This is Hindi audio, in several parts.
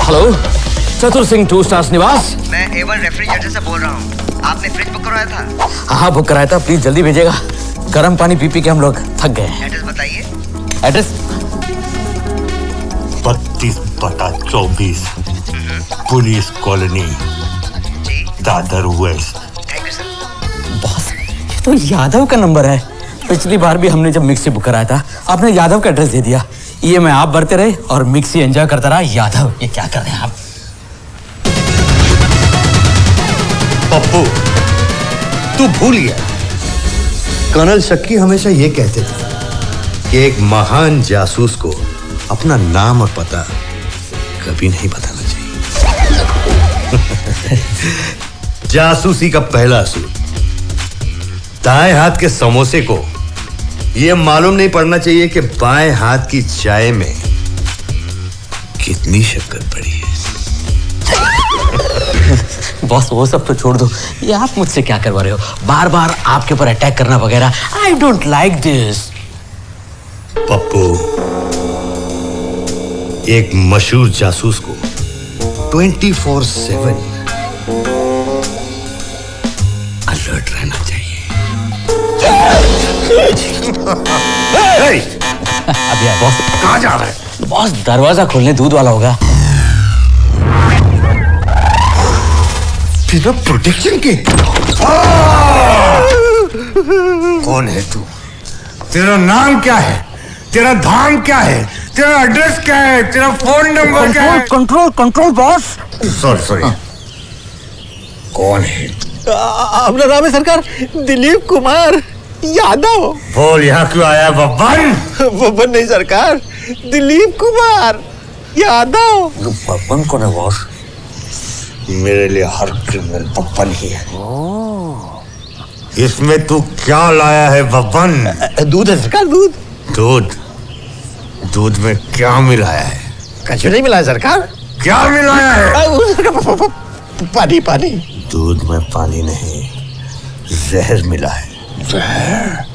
हेलो, चतुर सिंह 2 स्टार्स निवास। मैं A1 रेफ्रिजरेटर से बोल रहा हूँ। आपने फ्रिज बुक करवाया था? हाँ, बुक कराया था। प्लीज जल्दी भेजिएगा, गर्म पानी पी पी के हम लोग थक गए हैं। एड्रेस बताइए। Address 32/24 police colony, Dadar west. Thank you sir. Boss, ये तो यादव का नंबर है। पिछली बार भी हमने जब मिक्सी बुक कराया था, आपने यादव का एड्रेस दे दिया। ये मैं आप भरते रहे और मिक्सी एंजॉय करता रहा। यादव, ये क्या कर रहे हैं आप? पप्पू, तू भूल गया। कर्नल शक्की हमेशा ये कहते थे कि एक महान जासूस को अपना नाम और पता कभी नहीं बताना चाहिए। जासूसी का पहला असूल, दाएं हाथ के समोसे को यह मालूम नहीं पड़ना चाहिए कि बाएं हाथ की चाय में कितनी शक्कर पड़ी है। बॉस, वो सब तो छोड़ दो। ये आप मुझसे क्या करवा रहे हो? बार बार आपके ऊपर अटैक करना वगैरह। I don't like this. Pappu, एक मशहूर जासूस को 24/7 अलर्ट रहना चाहिए। अभी आए। बॉस कहां जा रहा है? बॉस, दरवाजा खोलने दूध वाला होगा। बिना प्रोटेक्शन के? कौन है तू? तेरा नाम क्या है? तेरा धाम क्या है? तेरा एड्रेस क्या है? तेरा फोन नंबर क्या है? Control control boss. सॉरी। कौन है? अपना नाम है सरकार दिलीप कुमार यादव। बोल, यहाँ क्यों आया बब्बन? बब्बन नहीं सरकार, दिलीप कुमार यादव। बब्बन कौन है बॉस? मेरे लिए हर क्रिमिनल बब्बन ही है। इसमें तू क्या लाया है बब्बन? दूध है सरकार, दूध। दूध में क्या मिलाया है? कुछ नहीं मिला है सरकार। क्या मिलाया है? पानी पानी। दूध में पानी नहीं, जहर मिला है। जहर?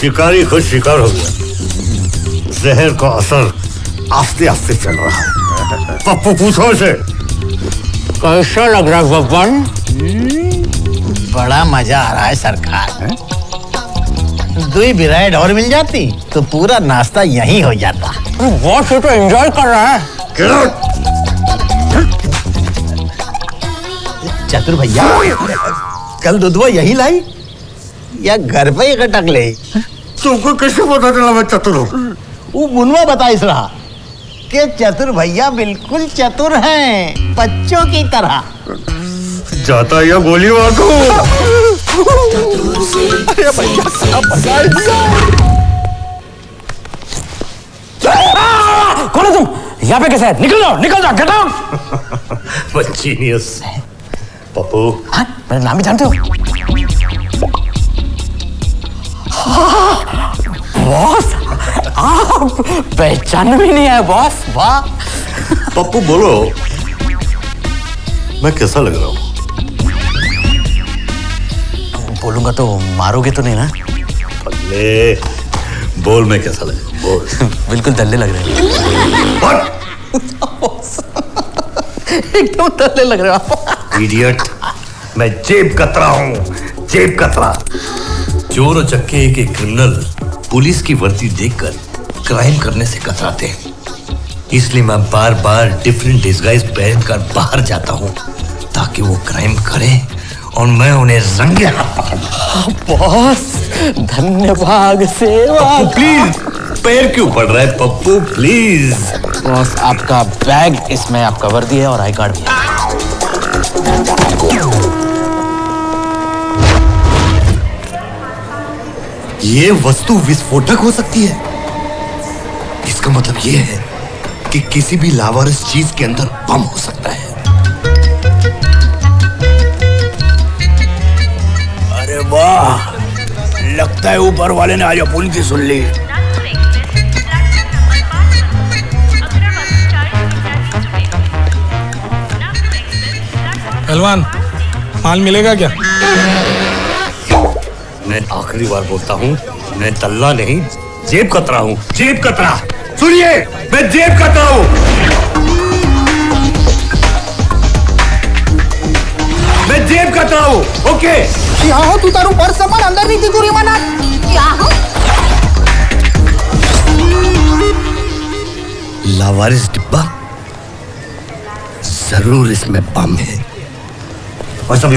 शिकारी खुद शिकार हो गया। जहर का असर आस्ते आस्ते चल रहा है। पप्पू, पूछो से कैसा लग रहा है बब्बन? बड़ा मजा आ रहा है सरकार। दो ब्रेड और मिल जाती तो पूरा नाश्ता यहीं हो जाता। बॉस, ये तो एंजॉय कर रहा है। चतुर भैया, कल दूधवा यही लाई या घर पे ही कटक ले? तुमको कैसे पता चला मैं चतुर हूँ? वो मुनवा बताइस रहा कि चतुर भैया बिल्कुल चतुर हैं, बच्चों की तरह। जाता या गोली मार दूं। अरे भैया, क्या बताएं? कौन है तुम? यहाँ पे कैसे है? निकल जाओ, गेट आउट। जीनियस। पप्पू, हाँ, मेरा नाम भी जानते हो? बॉस, आप पहचान भी नहीं आए बॉस। वाह। पप्पू बोलो, मैं कैसा लग रहा हूँ? बोलूंगा तो मारोगे तो नहीं ना? ले, बोल मैं कैसा लग रहा हूँ? बोल। बिल्कुल दल्ले लग रहे हैं। एकदम दल्ले लग रहे हो आप। इडियट, मैं जेब कतरा हूँ, जेब कतरा। चोर और चक्के के क्रिमिनल पुलिस की वर्दी देखकर क्राइम करने से कतराते हैं। इसलिए मैं बार बार डिफरेंट डिस्गाइज पहनकर बाहर जाता हूँ ताकि वो क्राइम करें और मैं उन्हें रंगे हाथ पकड़ूं। बॉस, धन्यवाद सेवा। प्लीज, पैर क्यों पड़ रहा है पप्पू? प्लीज। बॉस, आपका बैग, इसमें आपका वर्दी है और आई कार्ड भी है। ये वस्तु विस्फोटक हो सकती है। इसका मतलब ये है कि किसी भी लावारिस चीज के अंदर बम हो सकता है। लगता है ऊपर वाले ने आज अपुन की सुन ली। पहलवान, माल मिलेगा क्या? मैं आखिरी बार बोलता हूँ, मैं तल्ला नहीं जेब कतरा हूँ। जेब कतरा, सुनिए, मैं जेब कतरा हूँ। मैं जेब कतरा हूँ, ओके? यहाँ तू तारू पर्स सामान अंदर नहीं तिजोरी मना यहाँ लावारिस डिब्बा, जरूर इसमें बम है। और सभी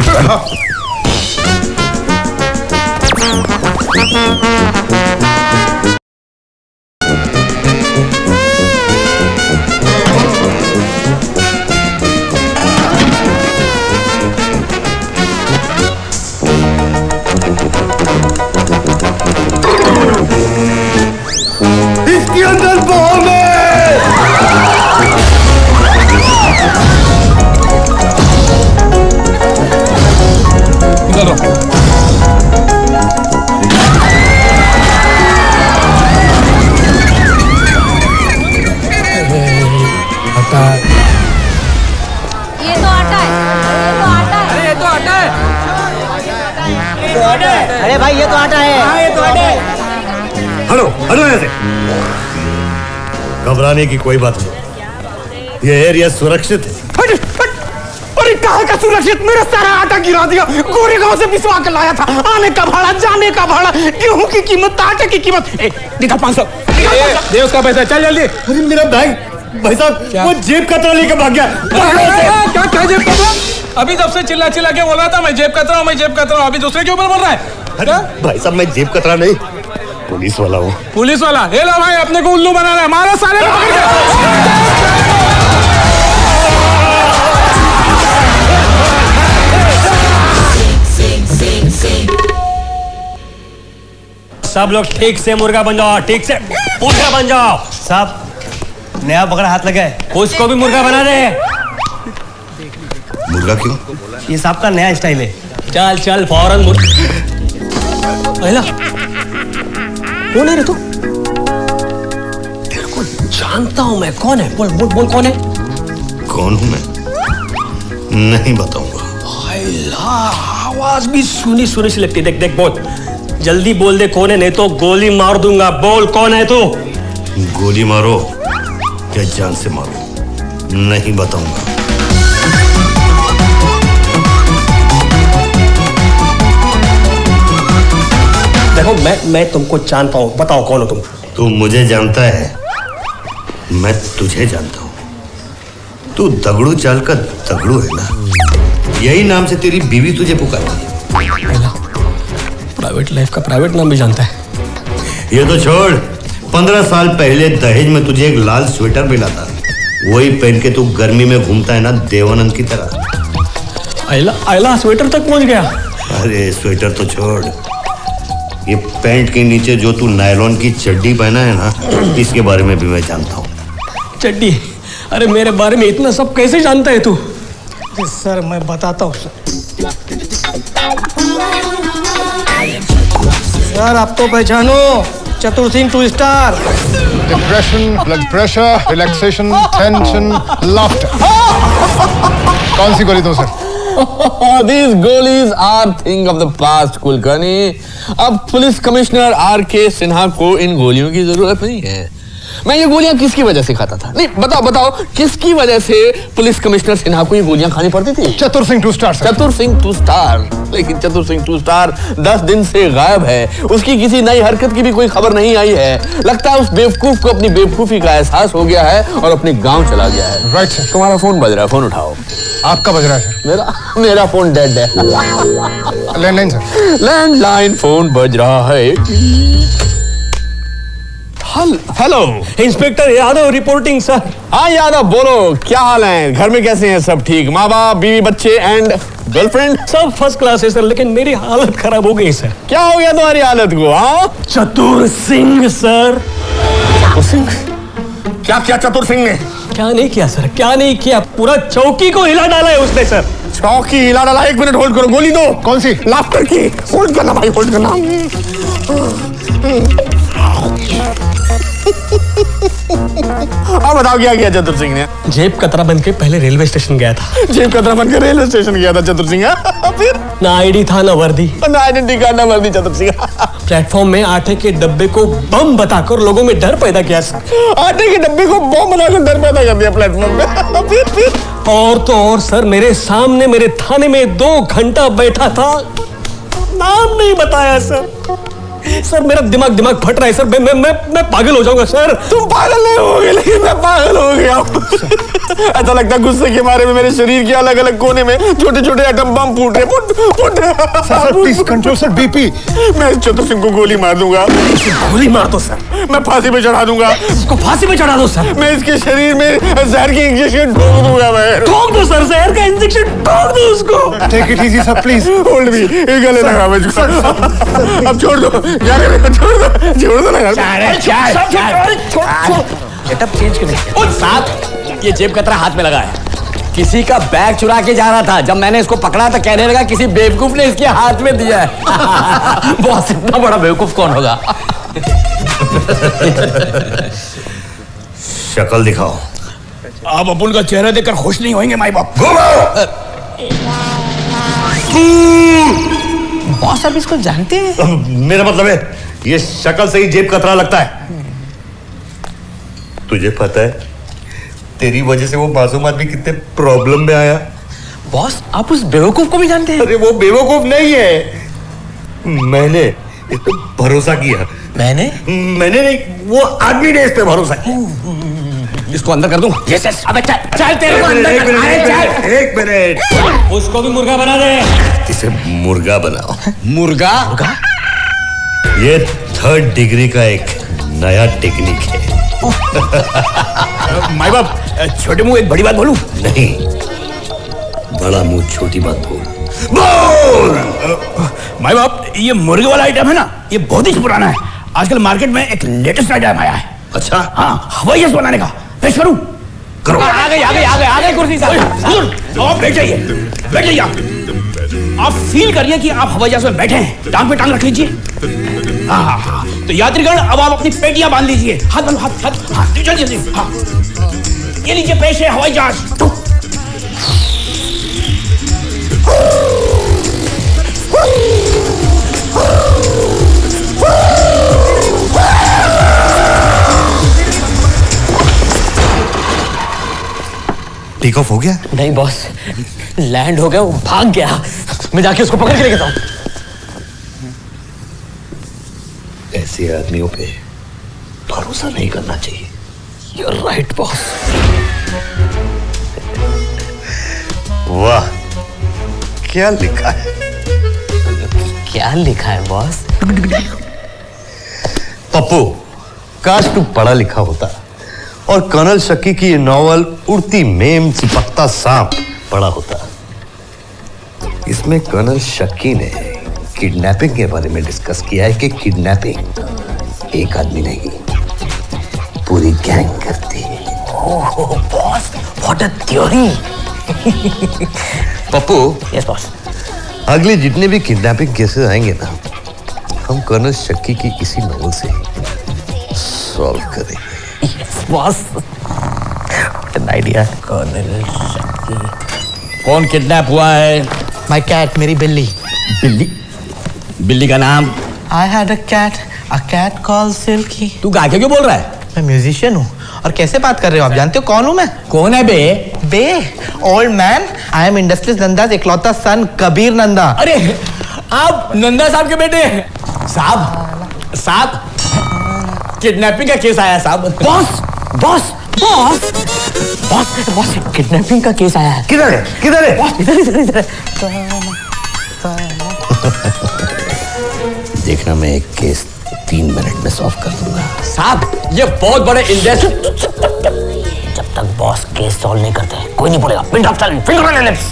इसके अंदर बम है। इधर रहो। ये तो आटा है, ये तो आटा है। अरे भाई ये तो आटा है हलो हलो यहाँ से। घबराने की कोई बात नहीं, ये एरिया सुरक्षित है। अरे कहाँ का सुरक्षित? मेरा सारा आटा गिरा दिया। गोरे गांव से पिसवा के लाया था। आने का भाड़ा, जाने का भाड़ा, गेहूं की कीमत, आटे की कीमत। निकाल 500। दे उसका पैसा, चल जल्दी। अरे मेरा बैग, भाई साहब वो जेब कतरा लेकर भाग गया। क्या जेब कतरा? अभी जब से चिल्ला चिल्ला के बोल रहा था मैं जेब कतरा हूँ, मैं जेब कतरा हूँ, अभी दूसरे के ऊपर बोल रहा है। अरे भाई साहब मैं जेब कतरा नहीं, पुलिस वाला हूँ। पुलिस वाला? ये लो भाई, अपने को उल्लू बना रहा है। मारो साले को पकड़ के। सब लोग ठीक से मुर्गा बन जाओ, ठीक से मुर्गा बन जाओ। साहब नया पकड़ा हाथ लगा है, उसको भी मुर्गा बना दे। मुर्गा क्यों? ये साहब का नया स्टाइल है। चल चल फौरन मुर्गा। कौन है रे तू? तेरे को जानता हूं मैं। कौन है? बोल बोल बोल, कौन है? कौन हूँ मैं? नहीं बताऊंगा। आवाज भी सुनी सुनी सी लगती है। देख देख बोल, जल्दी बोल दे कौन है, नहीं तो गोली मार दूंगा। बोल कौन है तू? गोली मारो या जान से मारो, नहीं बताऊंगा। देखो मैं तुमको जानता हूँ, बताओ कौन हो तुम? तू मुझे जानता है, मैं तुझे जानता हूँ। तू दगड़ू चाल का दगड़ू है ना, यही नाम से तेरी बीवी तुझे पुकारती है। प्राइवेट लाइफ का प्राइवेट नाम भी जानता है। ये तो छोड़, 15 साल पहले दहेज में तुझे एक लाल स्वेटर मिला था, वही पहन के तू गर्मी में घूमता है ना देवानंद की तरह। आयला स्वेटर तक पहुंच गया। अरे स्वेटर तो छोड़, ये पैंट के नीचे जो तू नायलॉन की चड्डी पहना है ना, इसके बारे में भी मैं जानता हूँ। चड्डी? अरे मेरे बारे में इतना सब कैसे जानता है तू? सर मैं बताता हूँ सर, आप तो पहचानो चतुर Singh 2 star. Depression, blood pressure, relaxation, tension, laughter. कौन सी गोली दो sir? These goalies are thing of the past, Kulkarni. अब पुलिस कमिश्नर आर.के. सिन्हा को इन गोलियों की जरूरत नहीं है। मैं ये गोलियां किसकी वजह से खाता था? नहीं बताओ बताओ, किसकी वजह से पुलिस कमिश्नर सिन्हा को ये गोलियां खानी पड़ती थी? चतुर सिंह 2 स्टार सर। चतुर सिंह 2 स्टार? लेकिन चतुर सिंह 2 स्टार 10 दिन से गायब है। उसकी किसी नई हरकत की भी कोई खबर नहीं आई है। लगता है उस बेवकूफ को अपनी बेवकूफी का एहसास हो गया है और अपने गांव चला गया है। Right sir. तुम्हारा फोन बज रहा है, फोन उठाओ। आपका बज रहा है सर। मेरा फोन डेड है। Landline sir. लैंडलाइन फोन बज रहा है। Hello inspector Yadav reporting sir. हाँ यादव बोलो, क्या हाल है? घर में कैसे हैं सब? ठीक? माँ बाप, बीवी, बच्चे एंड गर्लफ्रेंड सब फर्स्ट क्लास है सर, लेकिन मेरी हालत खराब हो गई सर। क्या हो गया तुम्हारी हालत को? हाँ चतुर सिंह सर। चतुर सिंह? क्या किया चतुर सिंह ने? क्या नहीं किया सर, क्या नहीं किया? पूरा चौकी को हिला डाला है उसने सर। चौकी हिला डाला, 1 मिनट होल्ड करो, गोली दो। कौन सी? लाफ्टर की। होल्ड करना भाई, होल्ड करना। अब बताओ क्या किया चतुर सिंह ने? जेब कतरा बन के पहले रेलवे स्टेशन गया था। जेब कतरा बन के रेलवे स्टेशन गया था चतुर सिंह। फिर ना आईडी था ना वर्दी, ना आइडेंटिटी कार्ड ना वर्दी चतुर सिंह। प्लेटफॉर्म में आटे के डब्बे को बम बताकर लोगों में डर पैदा किया सर। आटे के डब्बे को बम बनाकर डर पैदा कर दिया प्लेटफॉर्म पे। फिर और तो और सर, मेरे सामने मेरे थाने में 2 घंटा बैठा था, नाम नहीं बताया सर। सर मेरा दिमाग फट रहा है सर, मैं पागल हो जाऊंगा सर। तुम पागल नहीं होगे, लेकिन मैं पागल हो गया। ऐसा लगता है गुस्से के मारे में मेरे शरीर के अलग अलग कोने में छोटे छोटे एटम बम फूट रहे। Foot. Sir please control sir BP. मैं इस चतुर सिंह को गोली मार दूंगा। गोली मार दो सर। मैं फांसी पे चढ़ा दूंगा। इसको फांसी पे चढ़ा दो सर। मैं इसके शरीर में जहर की इंजेक्शन ठोक दूंगा। मैं ठोक दो सर, जहर का इंजेक्शन ठोक दो उसको। Take it easy sir please. Hold भी, ये गले लगा मुझको। अब छोड़ दो, छोड़ दो ना। गेटअप चेंज करने साथ ये जेब कतरा हाथ में लगा है। किसी का बैग चुरा के जा रहा था, जब मैंने इसको पकड़ा तो कहने लगा किसी बेवकूफ ने इसके हाथ में दिया है। बॉस इतना बड़ा बेवकूफ कौन होगा? शक्ल दिखाओ। आप अपन का चेहरा देखकर खुश नहीं होंगे माई बाप। बॉस आप इसको जानते हैं? मेरा मतलब है ये शक्ल से ही जेब कतरा लगता है। तुझे पता है तेरी वजह से वो मासूम आदमी कितने प्रॉब्लम में आया। बॉस आप उस बेवकूफ को भी जानते हैं? अरे वो बेवकूफ नहीं है, मैंने इस पे भरोसा किया। मैंने नहीं, वो आदमी ने इस पे भरोसा किया। इसको अंदर कर दूं? Yes yes. अबे चल तेरे को अंदर कर। अरे एक मिनट। उसको भी मुर्गा बना दे। इसे मुर्गा बनाओ। मुर्गा? ये 3rd डिग्री का एक नया टेक्निक है। माई बाप, छोटे मुंह एक बड़ी बात बोलूं? नहीं, बड़ा मुंह छोटी बात बोल। माई बाप, ये मुर्गे वाला आइटम है ना, ये बहुत ही पुराना है। आजकल मार्केट में एक लेटेस्ट आइटम आया है। अच्छा, हाँ, हवाई जहाज बनाने का। पेश करूं? करो। आ गई कुर्सी साहब। आप बैठ जाइए आप फील करिए कि आप हवाई जहाज में बैठे हैं। टांग पे टांग रख लीजिए। हाँ। तो यात्रीगण, अब आप अपनी पेटियां बांध लीजिए। हाथ जल्दी। हाँ, ये लीजिए, पेश है हवाई जहाज। टेक ऑफ हो गया? नहीं बॉस, लैंड हो गया, वो भाग गया। मैं जाके उसको पकड़ के लेके आता हूं। ऐसे आदमियों पे भरोसा नहीं करना चाहिए। You're right, boss. वाह, क्या लिखा है? क्या लिखा है बॉस? पप्पू, काश तू पढ़ा लिखा होता और कर्नल शक्की की ये नॉवल उड़ती मेम चिपकता सांप पढ़ा होता। इसमें कर्नल शक्की ने किडनैपिंग के बारे में डिस्कस किया है कि किडनैपिंग एक आदमी नहीं, पूरी गैंग करती है। Oh boss, what a theory. Pappu, yes boss. अगले जितने भी किडनैपिंग केसेस आएंगे ना, हम कर्नल शक्की की इसी नॉवल से सॉल्व करेंगे। Boss, what an idea. Colonel Shakki. कौन किडनैप हुआ है? माय कैट, मेरी बिल्ली। बिल्ली का नाम? I had a cat call Silky. तू गा के क्यों बोल रहा है? मैं म्यूजिशियन हूँ। और कैसे बात कर रहे हो आप? जानते हो कौन हूँ मैं? कौन है बे? Old man, I am industrialist Nanda इकलौता सन कबीर नंदा। अरे, आप नंदा साहब के बेटे हैं? साहब, किडनैपिंग का केस आया साहब। बॉस, किडनैपिंग का केस आया है। किधर है? बॉस, इधर है। देखना, मैं एक केस 3 मिनट में सॉल्व कर दूंगा। साहब, ये बहुत बड़े इंडस्ट्री। जब तक बॉस केस सॉल्व नहीं करते कोई नहीं बोलेगा। Pin drop silent, finger on lips.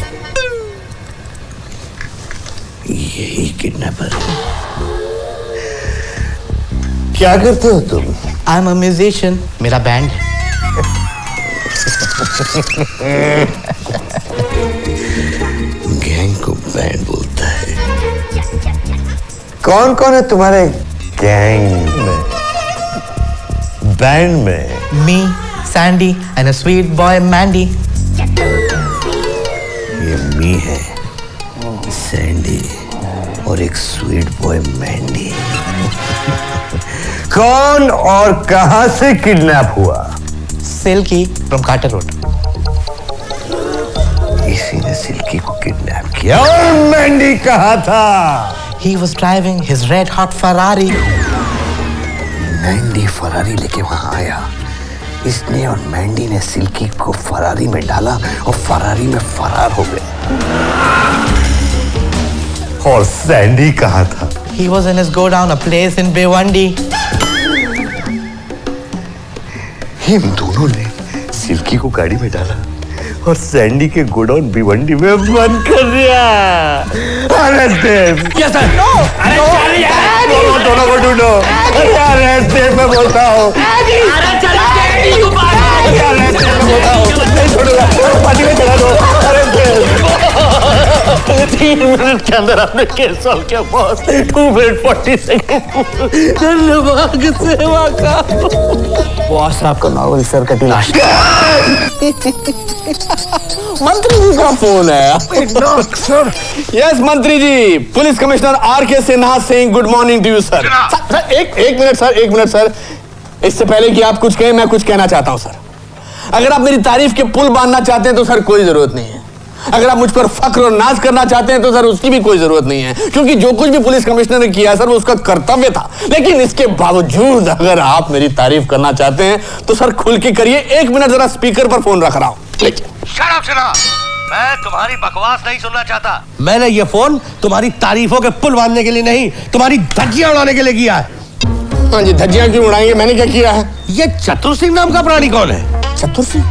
यही किडनैपर है। क्या करते हो तुम? आई एम अ म्यूजिशियन, मेरा बैंड है। कौन कौन है तुम्हारे गैंग में, बैंड में? Me, Sandy, and a sweet boy Mandy. ये मी है, सैंडी और एक स्वीट बॉय मैंडी। कौन और कहां से किडनैप हुआ? Silky from Carter Road. इसी ने सिल्की को किडनैप किया। और मैंडी कहाँ था? He was driving his red hot Ferrari. Mandy Ferrari लेके वहां आया। इसने और मैंडी ने सिल्की को फरारी में डाला और फरारी में फरार हो गए। और सैंडी कहाँ था? He was in his godown, a place in Bhiwandi. इन दोनों ने सिल्की को गाड़ी में डाला और सैंडी के गोडाउन भिवंडी में बंद कर दिया। Arrest them. Yes sir. दोनों को ढूंढो। अरेस्ट देम मैं बोलता हूँ। पार्टी में चढ़ा दो। Arrest them. 3 मिनट के अंदर आपने केस सॉल्व किया बॉस। 2 minute 40 second. धन्यवाद सेवा का। बॉस आपका नॉवल सर का लाश। मंत्री जी का फोन है। सर यस मंत्री ji, police commissioner R K. Sinha Singh, good morning to you sir. Sir एक मिनट सर। इससे पहले कि आप कुछ कहें, मैं कुछ कहना चाहता हूं सर। अगर आप मेरी तारीफ के पुल बांधना चाहते हैं तो सर कोई जरूरत नहीं है। अगर आप मुझ पर फख्र और नाज करना चाहते हैं तो सर उसकी भी कोई जरूरत नहीं है, क्योंकि जो कुछ भी पुलिस कमिश्नर ने किया सर वो उसका कर्तव्य था। लेकिन इसके बावजूद अगर आप मेरी तारीफ करना चाहते हैं तो सर खुल के करिए। 1 मिनट जरा स्पीकर पर फोन रख रहा हूं। शट अप सिन्हा, मैं तुम्हारी बकवास नहीं सुनना चाहता। मैंने ये फोन तुम्हारी तारीफों के पुल बांधने के लिए नहीं, तुम्हारी धज्जियां उड़ाने के लिए किया है। हाँ जी, धज्जियां क्यों उड़ाएंगे? मैंने क्या किया है? ये चतुर सिंह नाम का प्राणी कौन है? चतुर सिंह?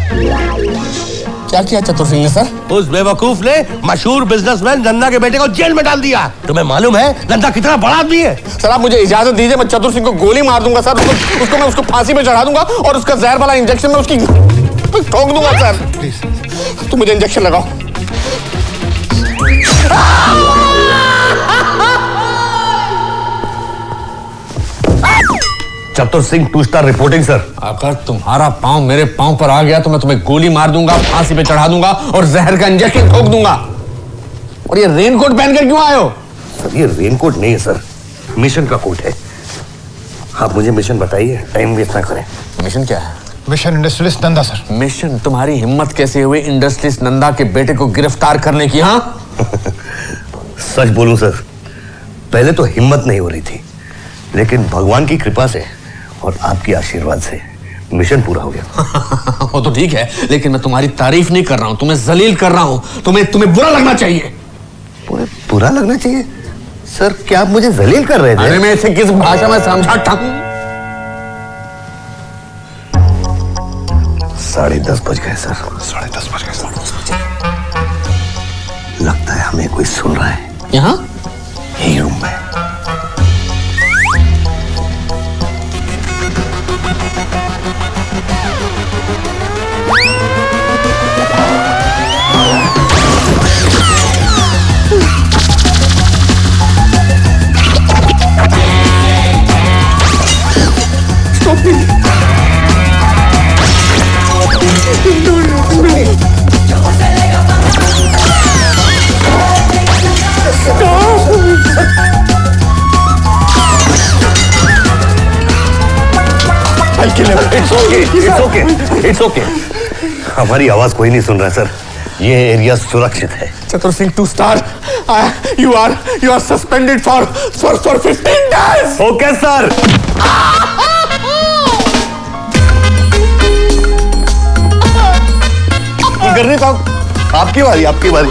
क्या किया चतुर सिंह ने सर? उस बेवकूफ ने मशहूर बिजनेसमैन नंदा के बेटे को जेल में डाल दिया। तुम्हें मालूम है नंदा कितना बड़ा आदमी है? सर आप मुझे इजाजत दीजिए, मैं चतुर सिंह को गोली मार दूंगा सर। उसको मैं उसको फांसी पे चढ़ा दूंगा और उसका जहर वाला इंजेक्शन में उसकी ठोक दूंगा सर। तो मुझे इंजेक्शन लगाओ। चतुर सिंह 2 स्टार रिपोर्टिंग सर। अगर तुम्हारा पांव मेरे पांव पर आ गया तो मैं तुम्हें गोली मार दूंगा, फांसी पे चढ़ा दूंगा और जहर का इंजेक्शन ठोक दूंगा। और ये रेनकोट पहनकर क्यों आए हो? सर ये रेनकोट नहीं है सर, मिशन का कोट है। आप मुझे मिशन बताइए, टाइम वेस्ट ना करें। मिशन क्या है? Mission industrialist Nanda sir. Mission? तुम्हारी हिम्मत कैसे हुई इंडस्ट्रियलिस्ट नंदा के बेटे को गिरफ्तार करने की? हाँ सच बोलूं सर, पहले तो हिम्मत नहीं हो रही थी, लेकिन भगवान की कृपा से और आपके आशीर्वाद से मिशन पूरा हो गया। वो तो ठीक है, लेकिन मैं तुम्हारी तारीफ नहीं कर रहा हूं, तुम्हें जलील कर रहा हूं। तुम्हें बुरा लगना चाहिए। बुरा लगना चाहिए? सर क्या आप मुझे जलील कर रहे थे? अरे मैं इसे किस भाषा में समझाता हूं? 10:30 बज गए सर। 10:30 बज गए सर। लगता है हमें कोई सुन रहा है। यहाँ यही रूम में। It's okay. हमारी आवाज कोई नहीं सुन रहा सर, ये एरिया सुरक्षित है। चतुर Singh 2 star, you are suspended for 15 days. Okay sir. करने का आपकी बारी।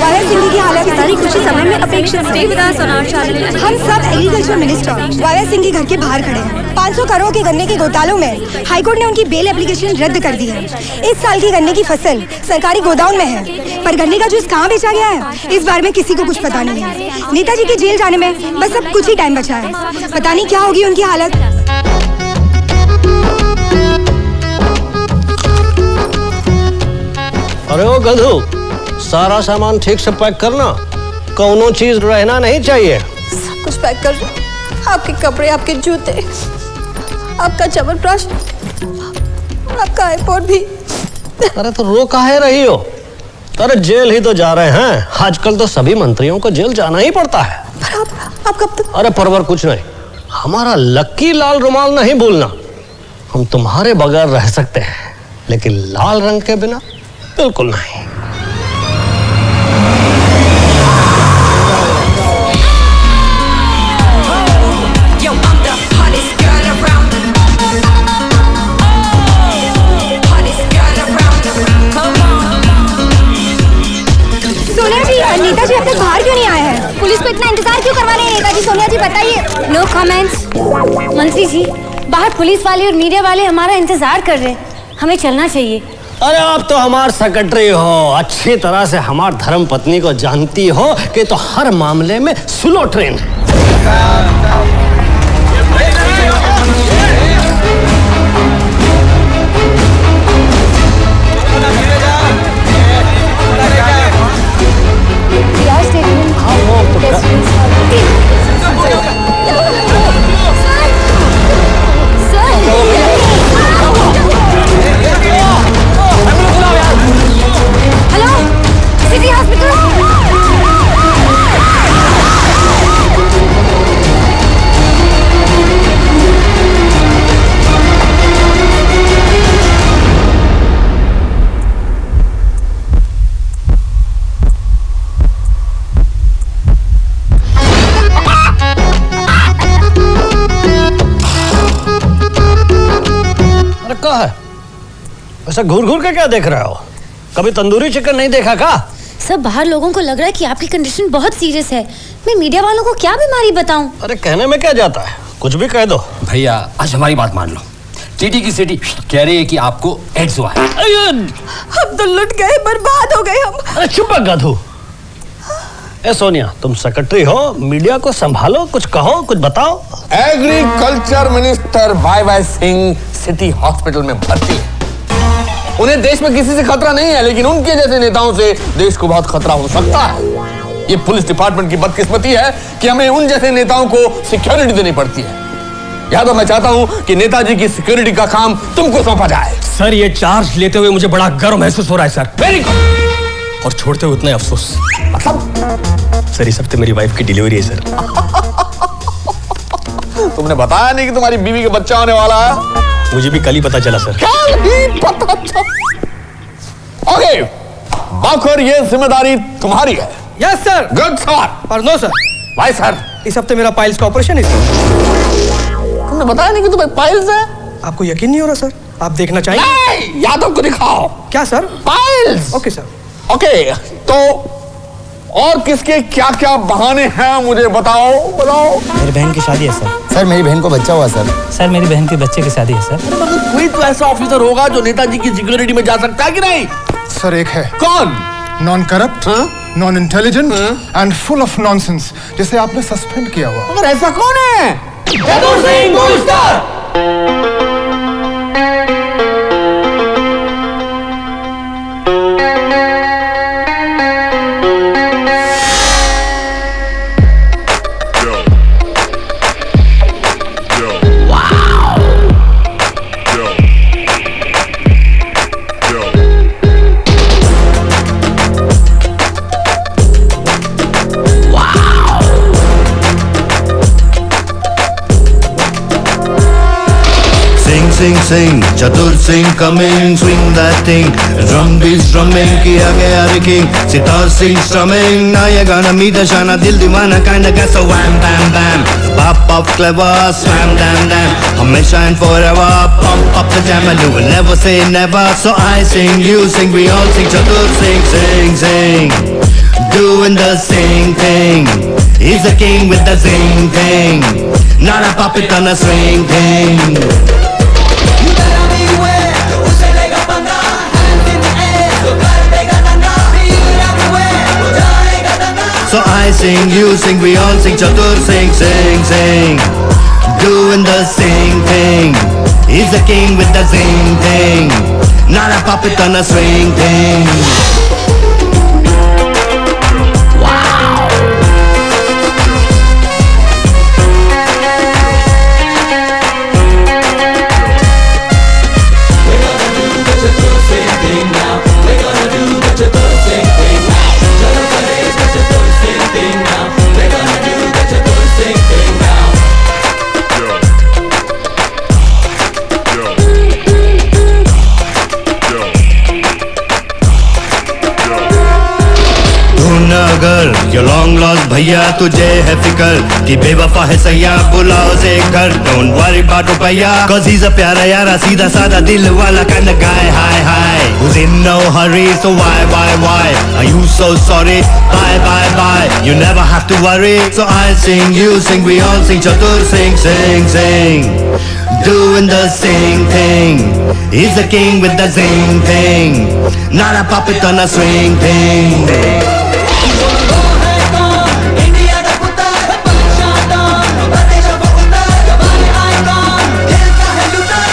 वाया सिंह की हालत सारी कुछ ही समय में अपेक्षित हम सब एग्रीकल्चर मिनिस्टर वाया सिंह के घर के बाहर खड़े हैं। 500 करोड़ के गन्ने के घोटालों में हाईकोर्ट ने उनकी बेल एप्लीकेशन रद्द कर दी है। इस साल की गन्ने की फसल सरकारी गोदाम में है, पर गन्ने का जूस कहाँ बेचा गया है इस बारे में किसी को कुछ पता नहीं है। नेताजी के जेल जाने में बस अब कुछ ही टाइम बचा है। पता नहीं क्या होगी उनकी हालत। अरे ओ गधू, सारा सामान ठीक से पैक करना, कौनो चीज रहना नहीं चाहिए। सब कुछ पैक कर दो, आपके कपड़े, आपके जूते, आपका च्यवनप्राश, आपका आईपॉड भी। अरे तो रो काहे रही हो? अरे जेल ही तो जा रहे हैं, आजकल तो सभी मंत्रियों को जेल जाना ही पड़ता है। आप कब तक? अरे परवर कुछ नहीं, हमारा लक्की लाल रुमाल नहीं भूलना। हम तुम्हारे बगैर रह सकते हैं, लेकिन लाल रंग के बिना बिल्कुल नहीं। नेताजी अब तक बाहर क्यों नहीं आए हैं? पुलिस को इतना इंतजार क्यों करवा रहे हैं नेताजी? सोनिया जी बताइए। No comments. मंत्री जी, बाहर पुलिस वाले और मीडिया वाले हमारा इंतजार कर रहे हैं, हमें चलना चाहिए। अरे आप तो हमारे सेक्रेटरी हो, अच्छी तरह से हमार धर्म पत्नी को जानती हो कि तो हर मामले में स्लो ट्रेन है। ऐसा घूर घूर के क्या देख रहे हो? कभी तंदूरी चिकन नहीं देखा का? सब बाहर लोगों को लग रहा है कि आपकी कंडीशन बहुत सीरियस है। मैं मीडिया वालों को क्या बीमारी बताऊं? अरे कहने में क्या जाता है, कुछ भी कह दो। भैया आज हमारी बात मान लो, टीटी की सिटी कह रही है कि आपको एड्स हुआ है। हम तो लुट गए, बर्बाद हो गए हम। अरे चुप गधू। ए सोनिया, तुम सेक्रेटरी हो, मीडिया को संभालो, कुछ कहो, कुछ बताओ। Agriculture minister Y Singh city hospital में भर्ती है। उन्हें देश में किसी से खतरा नहीं है, लेकिन उनके जैसे नेताओं से देश को बहुत खतरा हो सकता है। ये पुलिस डिपार्टमेंट की बदकिस्मती है कि हमें उन जैसे नेताओं को सिक्योरिटी देनी पड़ती है। या तो मैं चाहता हूं कि नेताजी की सिक्योरिटी का काम तुमको सौंपा जाए। सर, ये चार्ज लेते हुए मुझे बड़ा गर्व महसूस हो रहा है सर। Very good. और छोड़ते हुए इतना अफसोस। सर, इस हफ्ते मेरी वाइफ की डिलीवरी है सर। तुमने बताया नहीं कि तुम्हारी बीवी का बच्चा होने वाला है? मुझे भी कल ही पता चला सर। कल ही पता चला? ओके, बाखर ये जिम्मेदारी तुम्हारी है। Yes sir. Good sir. पर नो सर। Why sir? इस हफ्ते मेरा पाइल्स का ऑपरेशन है। तुमने बताया नहीं कि तुम्हें पाइल्स है? आपको यकीन नहीं हो रहा सर? आप देखना चाहिए। नहीं, यादव को दिखाओ। क्या sir? Piles. Okay sir. Okay, तो और किसके क्या क्या बहाने हैं मुझे बताओ। मेरी बहन की शादी है सर। सर, मेरी बहन को बच्चा हुआ सर। सर, मेरी बहन के बच्चे की शादी है सर। मतलब कोई तो ऐसा ऑफिसर होगा जो नेताजी की सिक्योरिटी में जा सकता है कि नहीं? सर, एक है। कौन? Non corrupt, non intelligent and full of nonsense, जिसे आपने सस्पेंड किया हुआ। अगर ऐसा कौन है? चतुर Singh गुलस्टर। Sing, sing, Chatur Singh coming, swing that thing. Drum beats drumming, kiya gaya king. Sitar Singh strumming, now you're gonna meet a shana, dil diwana kinda gets a wham bam bam. Pop pop clever, slam dam dam. Hamesha and forever, pump up the jam and you will never say never. So I sing, you sing, we all sing. Chatur Singh, sing, sing, doing the sing thing. He's the king with the sing thing, not a puppet on a swing thing. So I sing, you sing, we all sing. Chatur sing, sing, sing, doing the sing thing. He's the king with the sing thing, not a pop it on a swing thing. अगर ये लॉन्ग लॉस भैया तुझे है फिकर कि बेवफा है सैया बुलाओ से घर डोंट वरी अबाउट रुपया cause he's a प्यारा यारा सीधा साधा दिल वाला kind of guy hi hi who's in no hurry so why are you so sorry bye you never have to worry so I sing you sing we all sing chatur sing doing the same thing he's the king with the same thing not a puppet on a swing thing.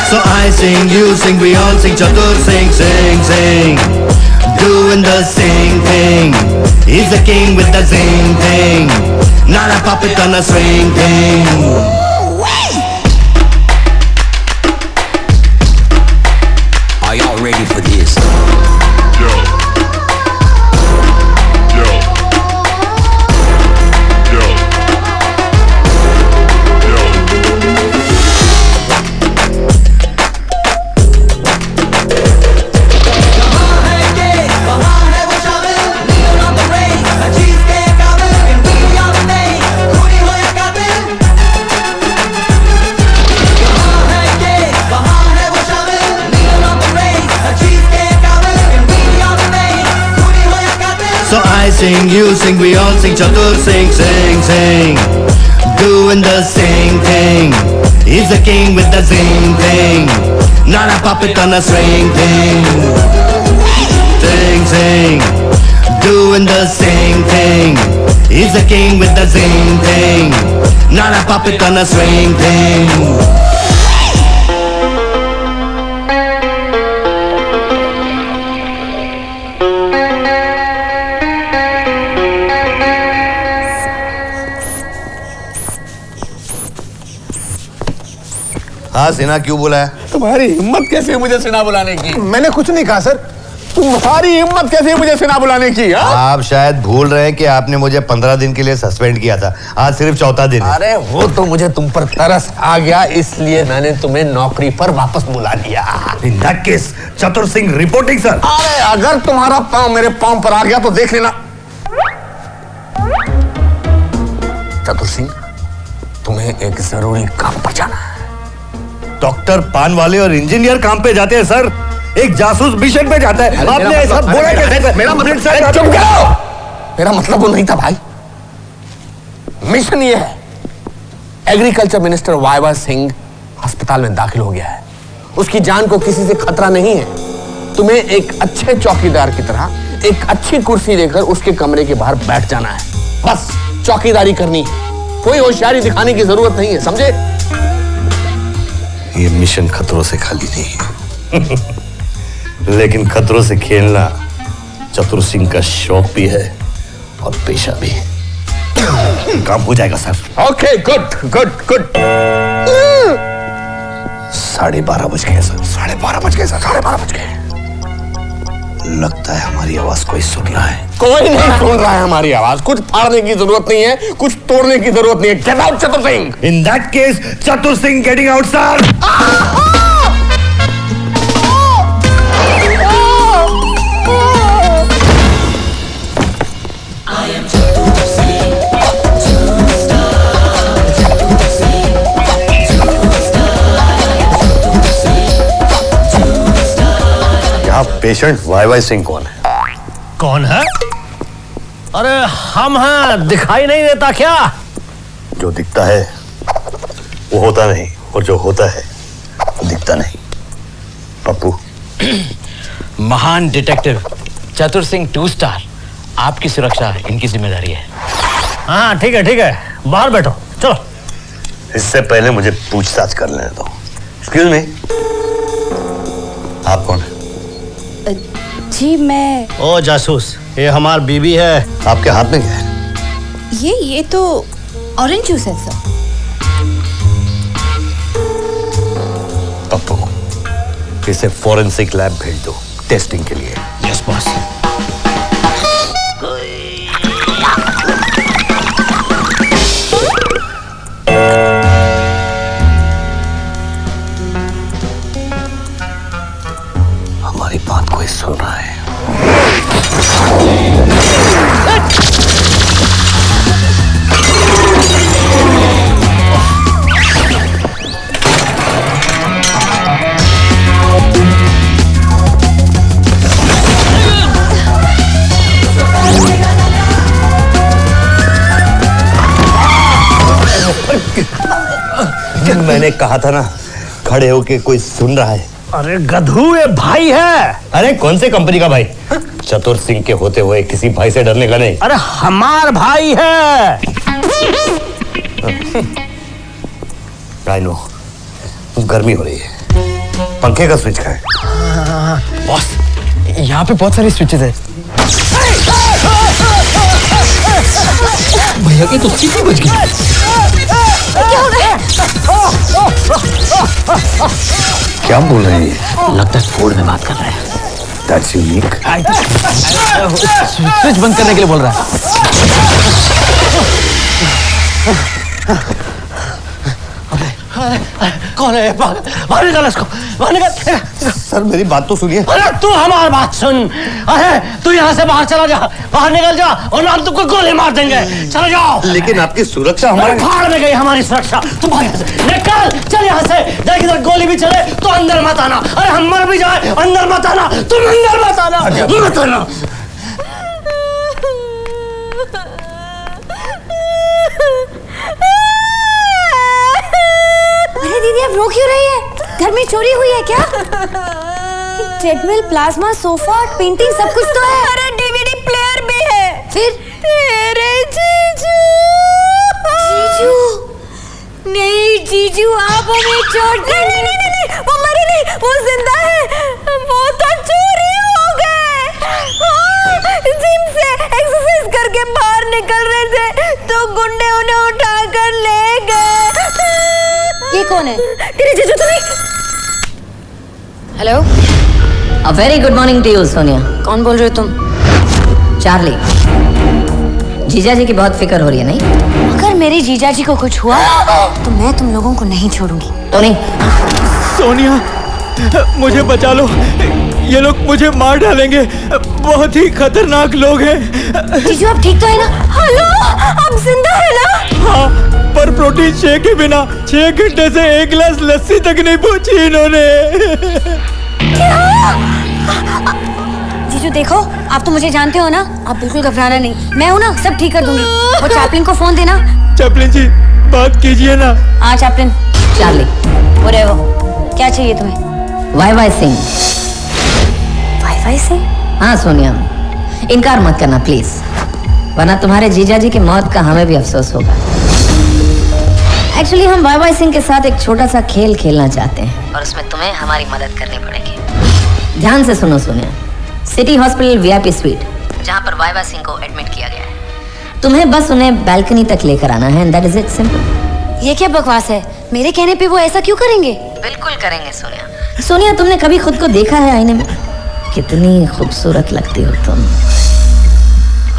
So I sing, you sing, we all sing, chatur sing, doing the same thing. He's the king with the same thing, not a puppet on a swing thing. Are y'all ready for this? So I sing, you sing, we all sing, chatur sing, doing the same thing. He's the king with the same thing, not a puppet on a string thing. Sing, doing the same thing. He's the king with the same thing, not a puppet on a string thing. हाँ सिन्हा क्यों बोला है? तुम्हारी हिम्मत कैसे है मुझे सिन्हा बुलाने की? मैंने कुछ नहीं कहा सर। तुम्हारी हिम्मत कैसे है मुझे सिन्हा बुलाने की? आप शायद भूल रहे हैं कि आपने मुझे 15 दिन के लिए सस्पेंड किया था। आज सिर्फ 4था दिन है। अरे वो तो मुझे तुम पर तरस आ गया इसलिए मैंने तुम्हें नौकरी पर वापस बुला लिया। In that case, चतुर सिंह रिपोर्टिंग सर। अरे अगर तुम्हारा पाँव मेरे पाँव पर आ गया तो देख लेना। चतुर सिंह, तुम्हें एक जरूरी काम पर जाना है। डॉक्टर पान वाले और इंजीनियर काम पे जाते हैं सर, एक जासूस मिशन पे जाता है। आपने ऐसा बोला कैसे? मेरा मतलब चुप करो। मेरा मतलब वो नहीं था भाई। मिशन ये है, एग्रीकल्चर मिनिस्टर वाईवा सिंह अस्पताल में दाखिल हो गया है। उसकी जान को किसी से खतरा नहीं है। तुम्हें एक अच्छे चौकीदार की तरह एक अच्छी कुर्सी लेकर उसके कमरे के बाहर बैठ जाना है। बस चौकीदारी करनी है, कोई होशियारी दिखाने की जरूरत नहीं है, समझे? ये मिशन खतरों से खाली नहीं लेकिन खतरों से खेलना चतुर सिंह का शौक भी है और पेशा भी। काम हो जाएगा sir. Okay, good good good. 12:30 बज गए सर। 12:30 बज गए सर। 12:30 बज गए। लगता है हमारी आवाज कोई सुन रहा है। कोई नहीं सुन रहा है हमारी आवाज। कुछ फाड़ने की जरूरत नहीं है, कुछ तोड़ने की जरूरत नहीं है। Gate out Chatur Singh. In that case Chatur Singh getting out sir. Patient Y Singh कौन है? कौन है? अरे हम हैं, दिखाई नहीं देता क्या? जो दिखता है वो होता नहीं और जो होता है वो दिखता नहीं। पप्पू। महान डिटेक्टिव चतुर सिंह 2 स्टार, आपकी सुरक्षा इनकी जिम्मेदारी है। हाँ ठीक है, बाहर बैठो, चलो। इससे पहले मुझे पूछताछ कर लेने दो। एक्सक्यूज मी, आप कौन है? जी मैं ओ जासूस, ये हमार बीबी है। आपके हाथ में क्या है? ये तो ऑरेंज जूस है सर। पप्पू, इसे फॉरेंसिक लैब भेज दो टेस्टिंग के लिए। Yes boss. हमारी बात कोई सुन रहा है? मैंने कहा था ना, खड़े होके कोई सुन रहा है। अरे गधू, ये भाई है। अरे कौन से कंपनी का भाई? चतुर सिंह के होते हुए किसी भाई से डरने का नहीं। अरे हमार भाई है। आई नो, गर्मी हो रही है। पंखे का स्विच का है? बॉस, यहाँ पे बहुत सारी स्विचेस है। भैया की तो सीटी बज गई। क्या हो गया? क्या बोल रहे हैं? लगता है फोन में बात कर रहा है। That's unique. स्विच बंद करने के लिए बोल रहा है। कौन है? बाहर निकाल इसको, बाहर निकाल। सर मेरी बात तो सुनिए। अरे तू हमारी बात सुन। अरे तू यहाँ से बाहर चला जा, बाहर निकल जा, और हम तुमको गोली मार देंगे। चलो जाओ। लेकिन आपकी सुरक्षा हमारे भाड़ में गई हमारी सुरक्षा। तुम बाहर से निकल, चल यहाँ से। देख इधर गोली भी चले तो अंदर मत आना। अरे हम मर भी जाए, अंदर मत आना। तुम अंदर मत आना, मत आना। अरे दीदी, आप रो क्यों रही है? घर में चोरी हुई है क्या? ट्रेडमिल, प्लाज्मा, सोफा, पेंटिंग सब कुछ तो है। अरे डीवीडी प्लेयर भी है। फिर तेरे जीजू। जीजू? नहीं जीजू, आप हमें छोड़ के। नहीं, वो मरी नहीं, वो जिंदा है। वो तो चोरी हो गए। हाँ, जिम से एक्सरसाइज करके बाहर निकल रहे थे तो गुंडे उन्हें उठाकर ले गए। ये कौन है? तेरे जीजू तो नहीं? Hello, A very good morning to you, Sonia. कौन बोल रहे हो तुम? चार्ली। जीजा जी की बहुत फिक्र हो रही है, नहीं? अगर मेरे जीजा जी को कुछ हुआ तो मैं तुम लोगों को नहीं छोड़ूंगी। तो नहीं? सोनिया, मुझे बचा लो। ये लोग मुझे मार डालेंगे। बहुत ही खतरनाक लोग हैं। जीजू, आप ठीक तो है ना? हेलो, आप जिंदा है ना? हाँ, पर प्रोटीन शेक के बिना 6 घंटे से 1 गिलास लस्सी तक नहीं पहुंची इन्होंने। जीजू देखो, आप तो मुझे जानते हो ना, आप बिल्कुल घबराना नहीं। मैं हूँ ना, सब ठीक कर दूंगी। वो चैपलिन को फोन देना। चैपलिन जी, बात कीजिए ना। हाँ चैपलिन। चार्ली। वो रहे वो। क्या चाहिए तुम्हें? वाई सिंह। वाई सिंह? हाँ सोनिया, इनकार मत करना प्लीज, वरना तुम्हारे जीजा जी की मौत का हमें भी अफसोस होगा। एक्चुअली हम वाई सिंह के साथ एक छोटा सा खेल खेलना चाहते हैं और उसमें तुम्हें हमारी मदद करनी पड़ेगी। ध्यान से सुनो Sonia, city hospital VIP sweet, जहाँ पर वाई सिंह को एडमिट किया गया है। तुम्हें बस उन्हें बैल्कनी तक लेकर आना है, दैट इज इट, सिंपल। ये क्या बकवास है? मेरे कहने पे वो ऐसा क्यों करेंगे? बिल्कुल करेंगे सोनिया। सोनिया, तुमने कभी खुद को देखा है आईने में? कितनी खूबसूरत लगती हो तुम,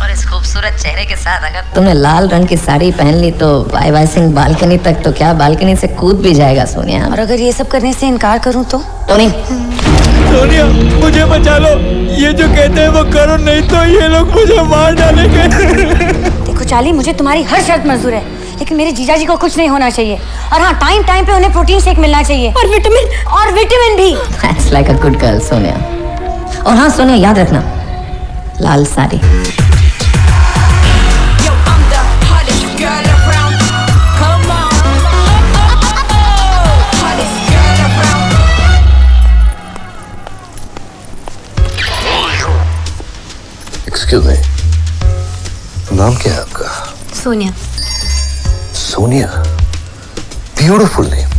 और इस खूबसूरत चेहरे के साथ अगर तुमने लाल रंग की साड़ी पहन ली तो वाई सिंह बालकनी तक तो क्या, बालकनी से कूद भी जाएगा सोनिया। और अगर ये सब करने से इनकार करूं तो? नहीं। सोनिया, मुझे बचा लो। ये जो कहते हैं वो करो, नहीं तो ये लोग मुझे मार डालेंगे। देखो चार्ली, मुझे तुम्हारी हर शर्त मंजूर है, लेकिन मेरे जीजा जी को कुछ नहीं होना चाहिए। और हाँ, टाइम पे उन्हें प्रोटीन शेक मिलना चाहिए, और विटामिन भी। That's like a good girl, Sonia. और हाँ सोनिया, याद रखना, लाल साड़ी। Excuse me, नाम क्या है आपका? सोनिया। Sonia, beautiful name.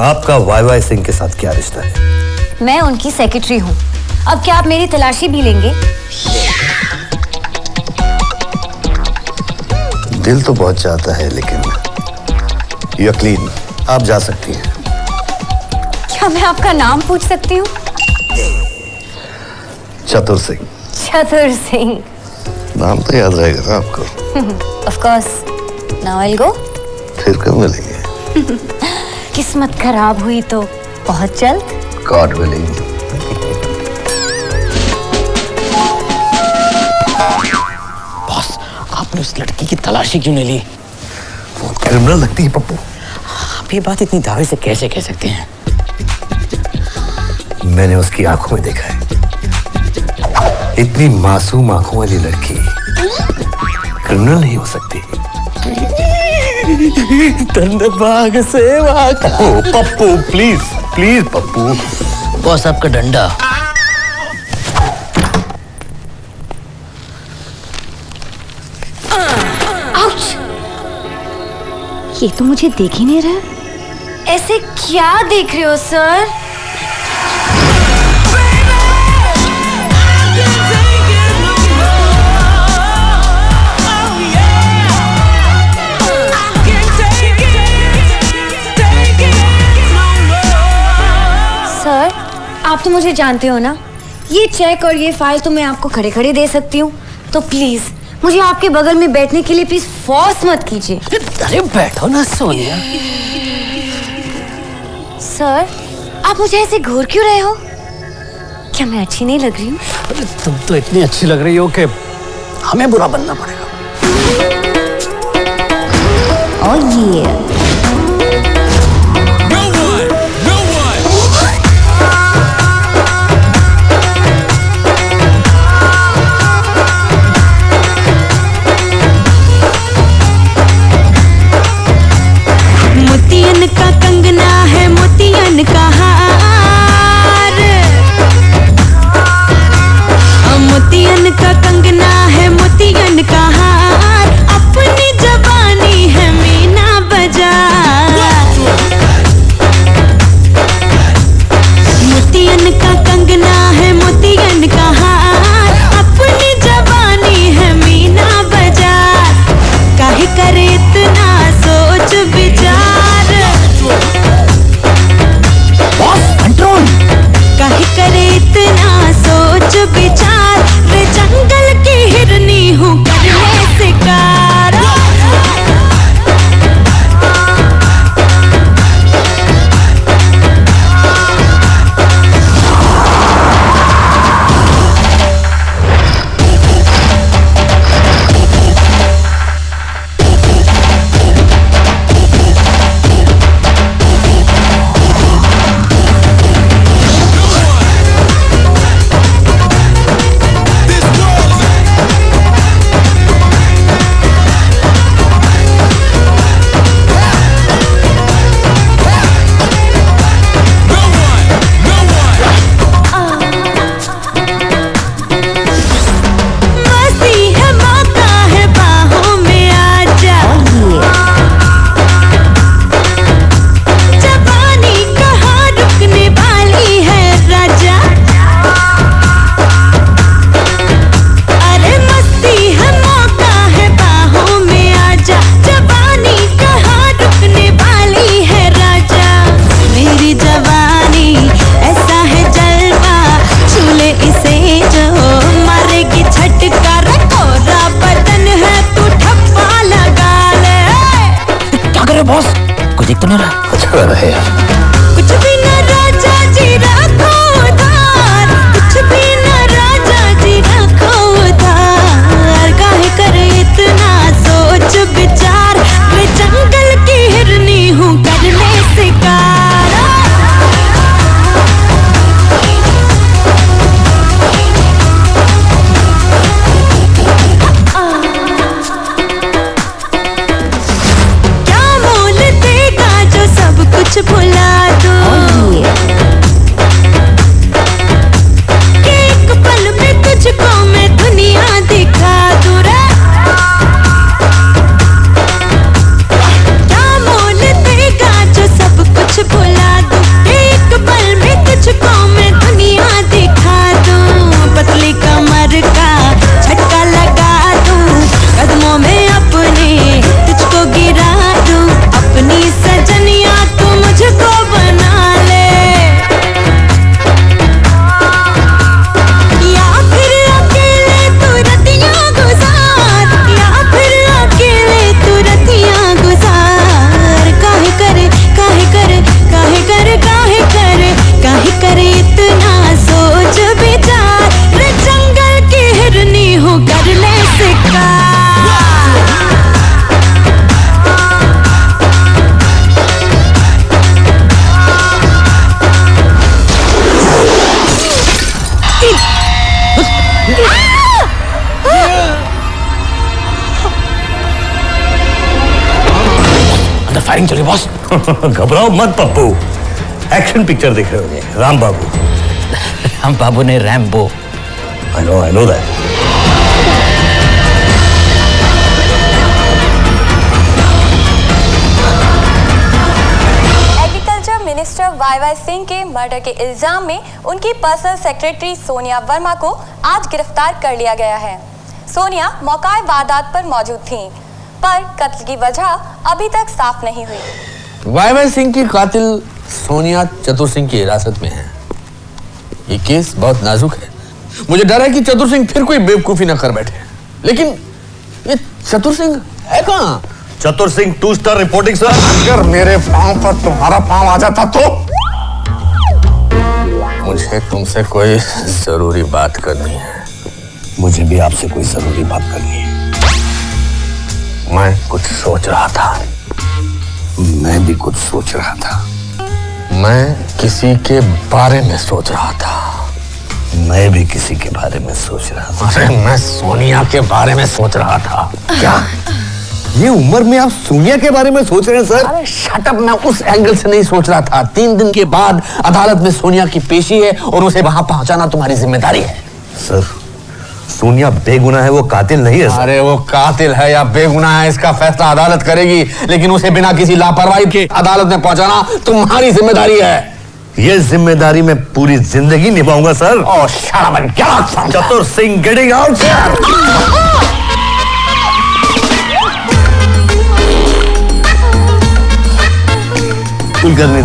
आपका वाई सिंह के साथ क्या रिश्ता है? मैं उनकी सेक्रेटरी हूँ। अब क्या आप मेरी तलाशी भी लेंगे? दिल तो बहुत चाहता है, लेकिन यू आर क्लीन, आप जा सकती हैं। क्या मैं आपका नाम पूछ सकती हूँ? चतुर सिंह। चतुर सिंह। नाम तो याद रहेगा ना आपको? Of course. Now I'll go. फिर कब मिलेंगे? किस्मत खराब हुई तो बहुत जल्द। God willing. बॉस, आपने उस लड़की की तलाशी क्यों नहीं ली? वो क्रिमिनल लगती है पप्पू। आप ये बात इतनी दावे से कैसे कह सकते हैं? मैंने उसकी आंखों में देखा है, इतनी मासूम आंखों वाली लड़की क्रिमिनल नहीं हो सकती। धन्यवाद सेवा का। Pappu please please Pappu. Boss आपका डंडा। आउच! ये तो मुझे देख ही नहीं रहा। ऐसे क्या देख रहे हो सर? सर, आप तो मुझे जानते हो ना, ये चेक और ये फाइल तो मैं आपको खड़े खड़े दे सकती हूँ। तो प्लीज मुझे आपके बगल में बैठने के लिए प्लीज फोर्स मत कीजिए। अरे बैठो ना सोनिया। सर, आप मुझे ऐसे घूर क्यों रहे हो? क्या मैं अच्छी नहीं लग रही हूँ? तुम तो इतनी अच्छी लग रही हो कि हमें बुरा बनना पड़ेगा। ओह ये मोतियन का कंगना है, मोतियन का हार। मोतियन का कंगना है, मोतियन का हार। अपनी जवानी है मीना बाजार। मोतियन का कंगना है, मोतियन का हार। अपनी जवानी है मीना बाजार। काहे करे इतना सोच विचार। काहे करे इतना सोच विचार। रे जंगल की हिरनी हूँ करने शिकार। बॉस कुछ दिख तो नहीं रहा। अच्छा रहे यार। कुछ भी न राजा जी रखो उधार। कुछ भी न राजा जी रखो उधार। काहे करे इतना सोच विचार। मैं जंगल की हिरनी हूँ करने शिकार। कुछ भुला करे इतना सोच विचार, रे जंगल की हिरनी हूँ कर ले शिकार। अंदर फायरिंग चल रही बॉस। घबराओ मत पप्पू, एक्शन पिक्चर देख रहे होगे। राम बाबू। राम बाबू ने Rambo. I know that. Agriculture minister Y Singh के मर्डर के इल्जाम में उनकी पर्सनल सेक्रेटरी सोनिया वर्मा को आज गिरफ्तार कर लिया गया है। सोनिया मौका वारदात पर मौजूद थीं, पर कत्ल की वजह अभी तक साफ नहीं हुई। वाई सिंह की कातिल सोनिया चतुर सिंह की हिरासत में है। ये केस बहुत नाजुक है। मुझे डर है कि चतुर सिंह फिर कोई बेवकूफी न कर बैठे। लेकिन ये चतुर सिंह है कहाँ? चतुर सिंह 2 स्टार रिपोर्टिंग सर। अगर मेरे पांव पर तुम्हारा पांव आ जाता तो? मुझे तुमसे कोई जरूरी बात करनी है। मुझे भी आपसे कोई जरूरी बात करनी है। मैं कुछ सोच रहा था। मैं भी कुछ सोच रहा था। मैं किसी के बारे में सोच रहा था। मैं भी किसी के बारे में सोच रहा था। अरे मैं सोनिया के बारे में सोच रहा था। क्या ये उम्र में आप सोनिया के बारे में सोच रहे हैं सर? अरे शट अप, मैं उस एंगल से नहीं सोच रहा था। 3 दिन के बाद अदालत में सोनिया की पेशी है और उसे वहां पहुंचाना तुम्हारी जिम्मेदारी है। सर सोनिया बेगुनाह है, वो कातिल नहीं है। अरे वो कातिल है या बेगुनाह है इसका फैसला अदालत करेगी, लेकिन उसे बिना किसी लापरवाही के अदालत में पहुंचाना तुम्हारी जिम्मेदारी है। ये जिम्मेदारी मैं पूरी जिंदगी निभाऊंगा sir. Oh shut up and get out. Chatur Singh getting out sir. Kulkarni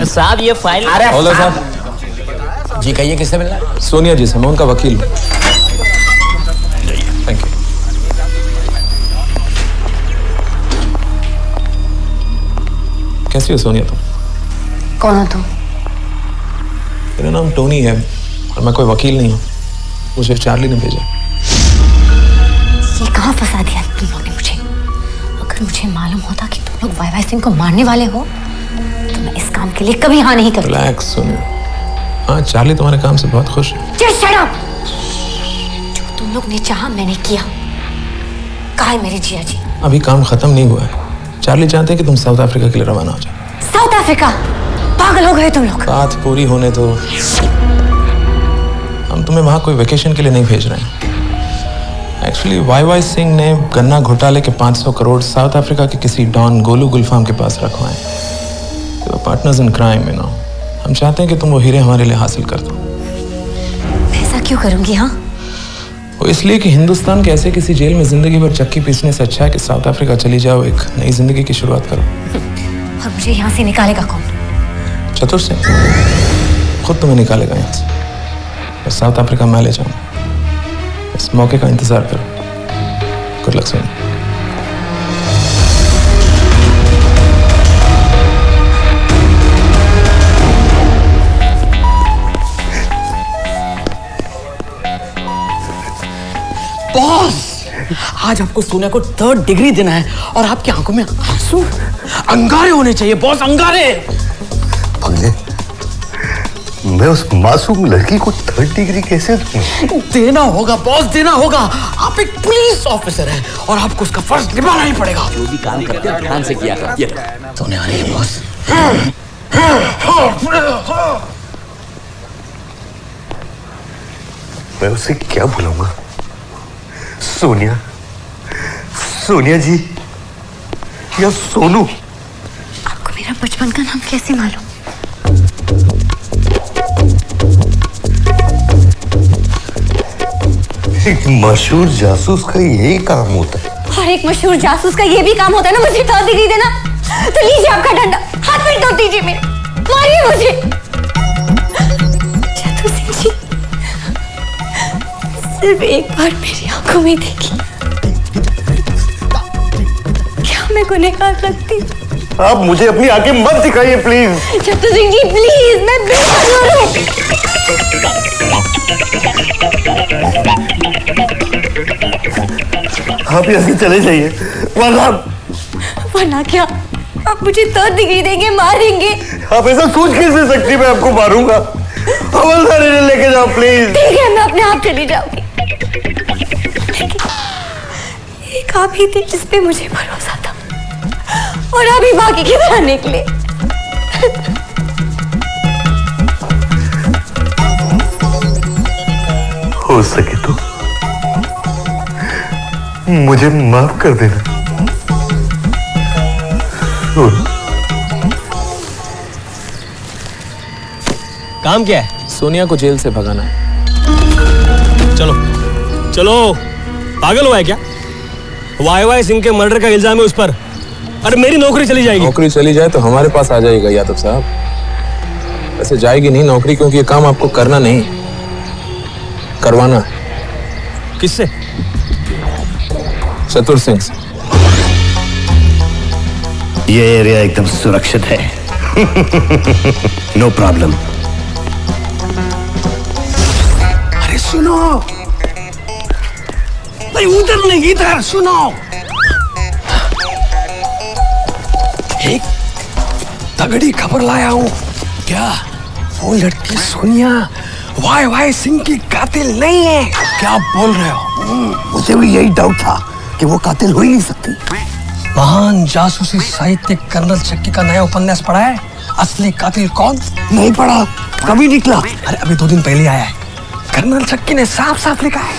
साहब ये फाइल। बोलो साहब। जी कहिए, किससे मिलना है? सोनिया जी से, मैं उनका वकील हूँ। Thank you. कैसी हो सोनिया तुम? कौन हो तुम? मेरा नाम टोनी है और मैं कोई वकील नहीं हूँ। मुझे चार्ली ने भेजा। ये कहाँ फंसा दिया तुम लोग ने मुझे? अगर मुझे मालूम होता कि तुम लोग वाई सिंह को मारने वाले हो तो मैं इस काम के लिए कभी हाँ नहीं करती। रिलैक्स सोनिया। हाँ, चार्ली तुम्हारे काम से बहुत खुश है। Just shut up! जो तुम लोग ने चाहा मैंने किया। कहा है मेरे जिया जी? अभी काम खत्म नहीं हुआ है। चार्ली चाहते हैं कि तुम साउथ अफ्रीका के लिए रवाना हो जाओ। South Africa? पागल हो गए तुम लोग। बात पूरी होने दो। हम तुम्हें वहां कोई वेकेशन के लिए नहीं भेज रहे हैं। एक्चुअली वाई सिंह ने गन्ना घोटाले के 500 करोड़ साउथ अफ्रीका के किसी डॉन गोलू गुलफाम के पास रखवाए। तो partners in crime, you know. हम चाहते हैं कि तुम वो हीरे हमारे लिए हासिल कर दो। ऐसा क्यों करूंगी? हाँ, वो इसलिए कि हिंदुस्तान के ऐसे किसी जेल में जिंदगी भर चक्की पीसने से अच्छा है कि साउथ अफ्रीका चली जाओ, एक नई जिंदगी की शुरुआत करो। और मुझे यहाँ से निकालेगा कौन? चतुर सिंह खुद तुम्हें निकालेगा यहाँ से और साउथ अफ्रीका मैं ले जाऊंगा। इस मौके का इंतजार करो। Good luck Sonia. बॉस, आज आपको सोनिया को 3rd डिग्री देना है और आपकी आंखों में आंसू, अंगारे होने चाहिए बॉस, अंगारे। मैं उस मासूम लड़की को 3rd डिग्री कैसे दूं? देना होगा बॉस, देना होगा। आप एक पुलिस ऑफिसर हैं और आपको उसका फर्ज निभाना ही पड़ेगा। जो भी काम करते हैं ध्यान से किया करो। ये सोने आ रही है बॉस। मैं उसे क्या बुलाऊंगा? सोनिया, सोनिया जी या सोनू? आपको मेरा बचपन का नाम कैसे मालूम? एक मशहूर जासूस का यही काम होता है। और एक मशहूर जासूस का ये भी काम होता है ना मुझे 3rd डिग्री देना। तो लीजिए आपका डंडा, हाथ में तो दीजिए मेरे, मारिए मुझे। चतुर सिंह जी, सिर्फ एक बार मेरी आंखों में देखिए। क्या मैं गुनहगार लगती? आप मुझे अपनी आंखें मत दिखाइए प्लीज। चतुर सिंह जी प्लीज, मैं बेकसूर हूँ। आप यहाँ से चले जाइए वरना क्या? आप मुझे 3rd डिग्री देंगे, मारेंगे? आप ऐसा सोच कैसे सकती? मैं आपको मारूंगा। हवलदार इन्हें लेके जाओ प्लीज। ठीक है, मैं अपने आप चली जाऊंगी। एक आप ही थे जिस पे मुझे भरोसा था, और अभी बाकी की तरह निकले। हो सके तो मुझे माफ कर देना। काम क्या है? सोनिया को जेल से भगाना है। चलो चलो, पागल हुआ है क्या? वाई सिंह के मर्डर का इल्जाम है उस पर। अरे मेरी नौकरी चली जाएगी। नौकरी चली जाए तो हमारे पास आ जाएगा यादव साहब। वैसे जाएगी नहीं नौकरी, क्योंकि ये काम आपको करना नहीं, करवाना है। किससे? चतुर सिंह से। ये एरिया एकदम सुरक्षित है। No problem. अरे सुनो, भाई उधर नहीं इधर सुनो। एक तगड़ी खबर लाया हूँ। क्या? वो लड़की सोनिया वाई सिंह की कातिल नहीं है। क्या बोल रहे हो? मुझे भी यही डाउट था कि वो कातिल हो ही नहीं सकती। महान जासूसी साहित्यिक कर्नल चक्की का नया उपन्यास पढ़ा है? असली कातिल कौन? नहीं पढ़ा, कभी निकला? अरे अभी 2 दिन पहले आया है। कर्नल चक्की ने साफ साफ लिखा है,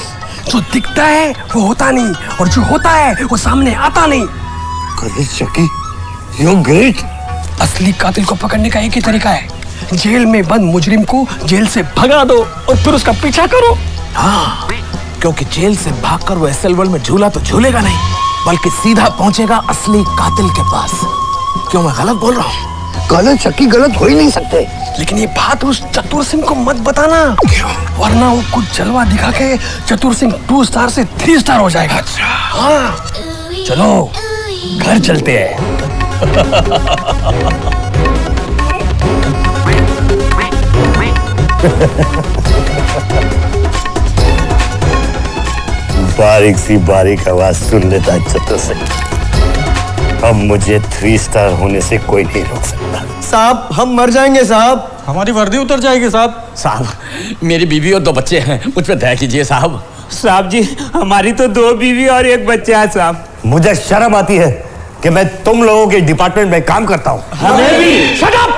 जो दिखता है वो होता नहीं, और जो होता है वो सामने आता नहीं। कर्नल चक्की, यू ग्रेट। असली कातिल को पकड़ने का एक ही तरीका है, जेल में बंद मुजरिम को जेल से भगा दो और फिर उसका पीछा करो। हाँ, क्योंकि जेल से भागकर वो एसएल वर्ल्ड में झूला तो झूलेगा नहीं, बल्कि सीधा पहुंचेगा असली कातिल के पास। क्यों मैं गलत बोल रहा हूँ? कर्नल चक्की गलत हो ही नहीं सकते। लेकिन ये बात उस चतुर सिंह को मत बताना। क्यों? वरना वो कुछ जलवा दिखा के चतुर सिंह 2 स्टार से 3 स्टार हो जाएगा। हाँ, चलो घर चलते हैं। बारीक सी बारीक आवाज सुन लेता चतुर सिंह। अब मुझे 3 स्टार होने से कोई नहीं रोक सकता। साहब हम मर जाएंगे साहब, हमारी वर्दी उतर जाएगी साहब। साहब मेरी बीवी और 2 बच्चे हैं, मुझ पे दया कीजिए साहब। साहब जी हमारी तो 2 बीवी और 1 बच्चा है साहब। मुझे शर्म आती है कि मैं तुम लोगों के डिपार्टमेंट में काम करता हूँ। हमें भी। Shut up.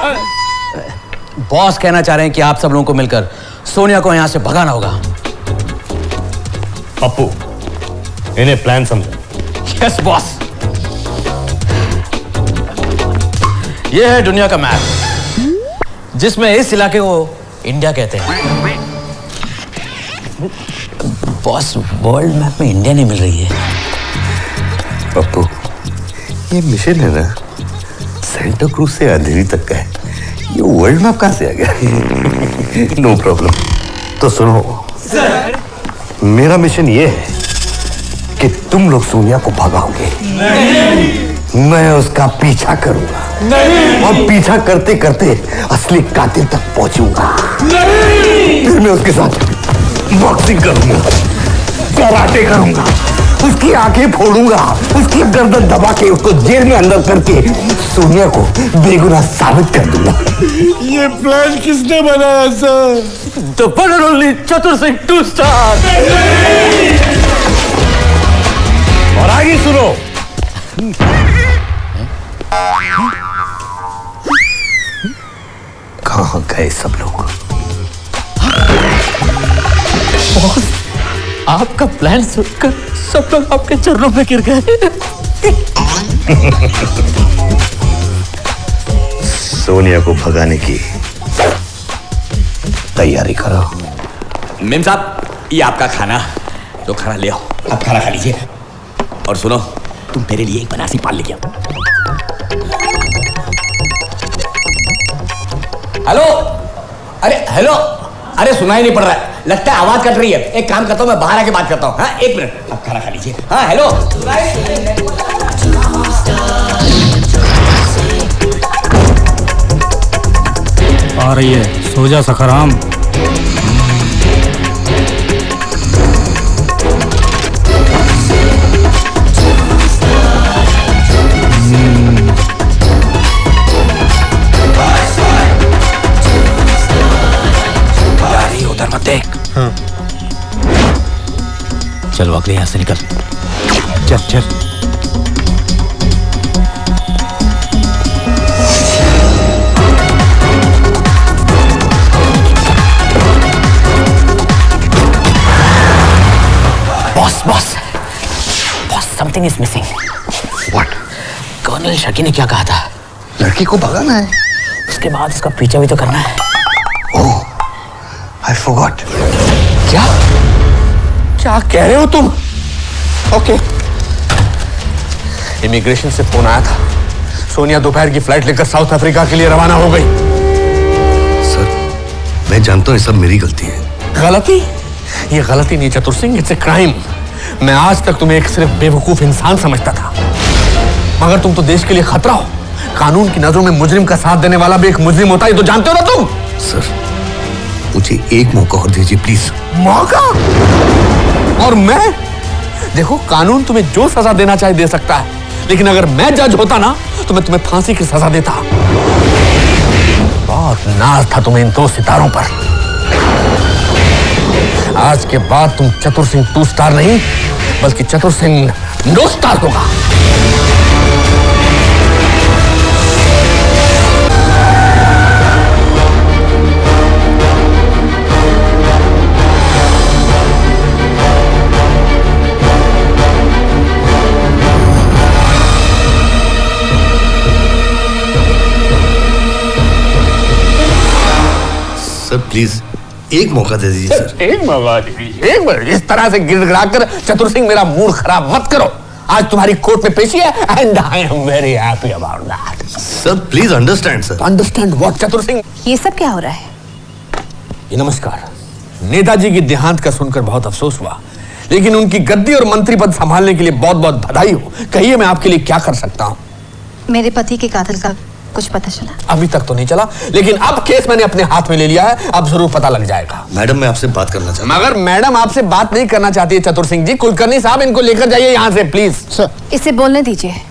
बॉस कहना चाह रहे हैं कि आप सब लोगों को मिलकर सोनिया को यहाँ से भगाना होगा। पप्पू, इन्हें प्लान समझो। Yes boss. ये है दुनिया का मैप, जिसमें इस इलाके को इंडिया कहते हैं। बॉस, वर्ल्ड मैप में इंडिया नहीं मिल रही है। पप्पू, ये मिशन है ना, सेंटा क्रूज से अंधेरी तक का है। ये वर्ल्ड मैप कहाँ से आ गया? No problem. तो सुनो सर, मेरा मिशन ये है कि तुम लोग सोनिया को भगाओगे। नहीं। मैं उसका पीछा करूंगा। नहीं। और पीछा करते करते असली कातिल तक पहुंचूंगा। नहीं। फिर मैं उसके साथ बॉक्सिंग करूंगा, कराटे करूंगा, उसकी आंखें फोड़ूंगा, उसकी गर्दन दबा के उसको जेल में अंदर करके सोनिया को बेगुनाह साबित कर दूंगा। ये प्लान किसने बनाया सर? तो पढ़ोली चतुर सिंह 2 स्टार। और आगे सुनो। कहाँ गए सब लोग? बॉस, आपका प्लान सुनकर सब लोग आपके चरणों पे गिर गए। सोनिया को भगाने की तैयारी करो। मेम साहब, ये आपका खाना, तो खाना ले आओ। आप खाना खा लीजिए। और सुनो, तुम मेरे लिए एक बनारसी पान लेके आओ। हेलो, अरे हेलो, अरे सुनाई नहीं पड़ रहा है, लगता है आवाज कट रही है। एक काम करता हूँ, मैं बाहर आके बात करता हूँ। हाँ 1 मिनट, आप खाना खा लीजिए। हाँ हेलो। आ रही है, सो जा सखाराम। उधर मत देख। चलो अगले यहाँ से निकल। चल चल। Boss something is missing. What? Colonel Shaki ने क्या कहा था? लड़की को भगाना है। उसके बाद उसका पीछा भी तो करना है। ओह, I forgot. क्या कह रहे हो तुम? ओके। इमिग्रेशन से फोन आया था, सोनिया दोपहर की फ्लाइट लेकर साउथ अफ्रीका के लिए रवाना हो गई। सर, मैं जानता हूँ ये सब मेरी गलती है। गलती? ये गलती नहीं चतुर सिंह, इट्स ए क्राइम। मैं आज तक तुम्हें एक सिर्फ बेवकूफ इंसान समझता था, मगर तुम तो देश के लिए खतरा हो। कानून की नजरों में मुजरिम का साथ देने वाला भी एक मुजरिम होता है, तो जानते हो ना तुम? सर, मुझे एक मौका और दीजिए प्लीज। मौका? और मैं? देखो, कानून तुम्हें जो सजा देना चाहे दे सकता है, लेकिन अगर मैं जज होता ना तो मैं तुम्हें फांसी की सजा देता। बहुत नाज था तुम्हें इन दो सितारों पर। आज के बाद तुम चतुर सिंह 2 स्टार नहीं, बल्कि चतुर सिंह नो स्टार होगा। सर प्लीज एक मौका दे दीजिए सर। एक मौका दे दीजिए, एक बार। इस तरह से गिड़गिड़ाकर चतुर सिंह मेरा मूड खराब मत करो। आज तुम्हारी कोर्ट में पेशी है and I am very happy about that. Sir please understand sir. Understand what चतुर सिंह? ये सब क्या हो रहा है? ये नमस्कार। नेताजी की देहांत का सुनकर बहुत अफसोस हुआ, लेकिन उनकी गद्दी और मंत्री पद संभालने के लिए बहुत बहुत बधाई हो। कहिए मैं आपके लिए क्या कर सकता हूँ? मेरे पति के कातिल का कुछ पता चला? अभी तक तो नहीं चला, लेकिन अब केस मैंने अपने हाथ में ले लिया है, अब जरूर पता लग जाएगा। मैडम मैं आपसे बात करना चाहता हूं। मगर मैडम आपसे बात नहीं करना चाहती है चतुर सिंह जी। कुलकर्णी साहब, इनको लेकर जाइए यहाँ से प्लीज। सर, इसे बोलने दीजिए।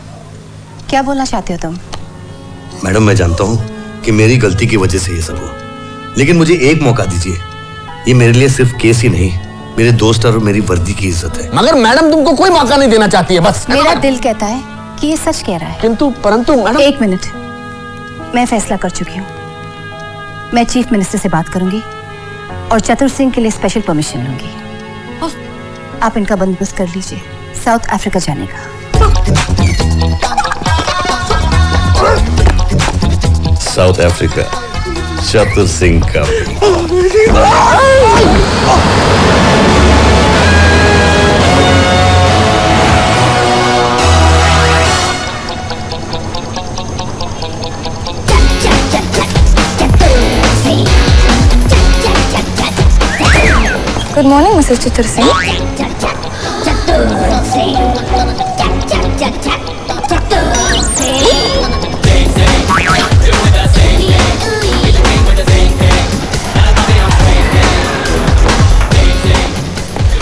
क्या बोलना चाहते हो तुम? मैडम मैं जानता हूँ कि मेरी गलती की वजह से ये सब हुआ, लेकिन मुझे एक मौका दीजिए। ये मेरे लिए सिर्फ केस ही नहीं, मेरे दोस्त और मेरी वर्दी की इज्जत है। मगर मैडम तुमको कोई मौका नहीं देना चाहती है बस। मेरा दिल कहता है कि ये सच कह रहा है, किंतु परंतु मैडम। एक मिनट, मैं फैसला कर चुकी हूँ। मैं चीफ मिनिस्टर से बात करूंगी और चतुर सिंह के लिए स्पेशल परमिशन लूंगी। आप इनका बंदोबस्त कर लीजिए साउथ अफ्रीका जाने का। साउथ अफ्रीका, चतुर सिंह का। गुड मॉर्निंग मिसेस चतुर Singh.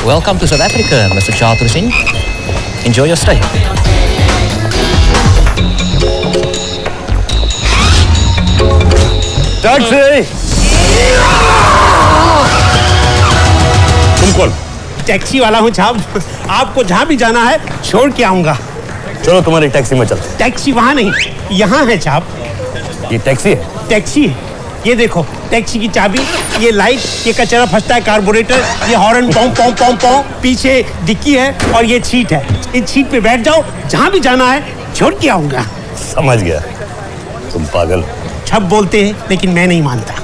Welcome to South Africa, Mr. Chatur Singh. Enjoy your stay. Taxi! तुम कौन? टैक्सी वाला हूँ साहब, आपको जहाँ भी जाना है छोड़ के आऊंगा। चलो तुम्हारी टैक्सी में चलते। टैक्सी वहाँ नहीं, यहाँ है साहब। ये टैक्सी है? टैक्सी है, ये देखो टैक्सी की चाबी, ये लाइट, ये कचरा फंसता है कार्बोरेटर, ये हॉर्न पॉम पॉम पॉम पॉम, पीछे डिक्की है और ये सीट है। इस सीट पे बैठ जाओ, जहाँ भी जाना है छोड़ के आऊंगा। समझ गया, तुम पागल। सब बोलते हैं लेकिन मैं नहीं मानता।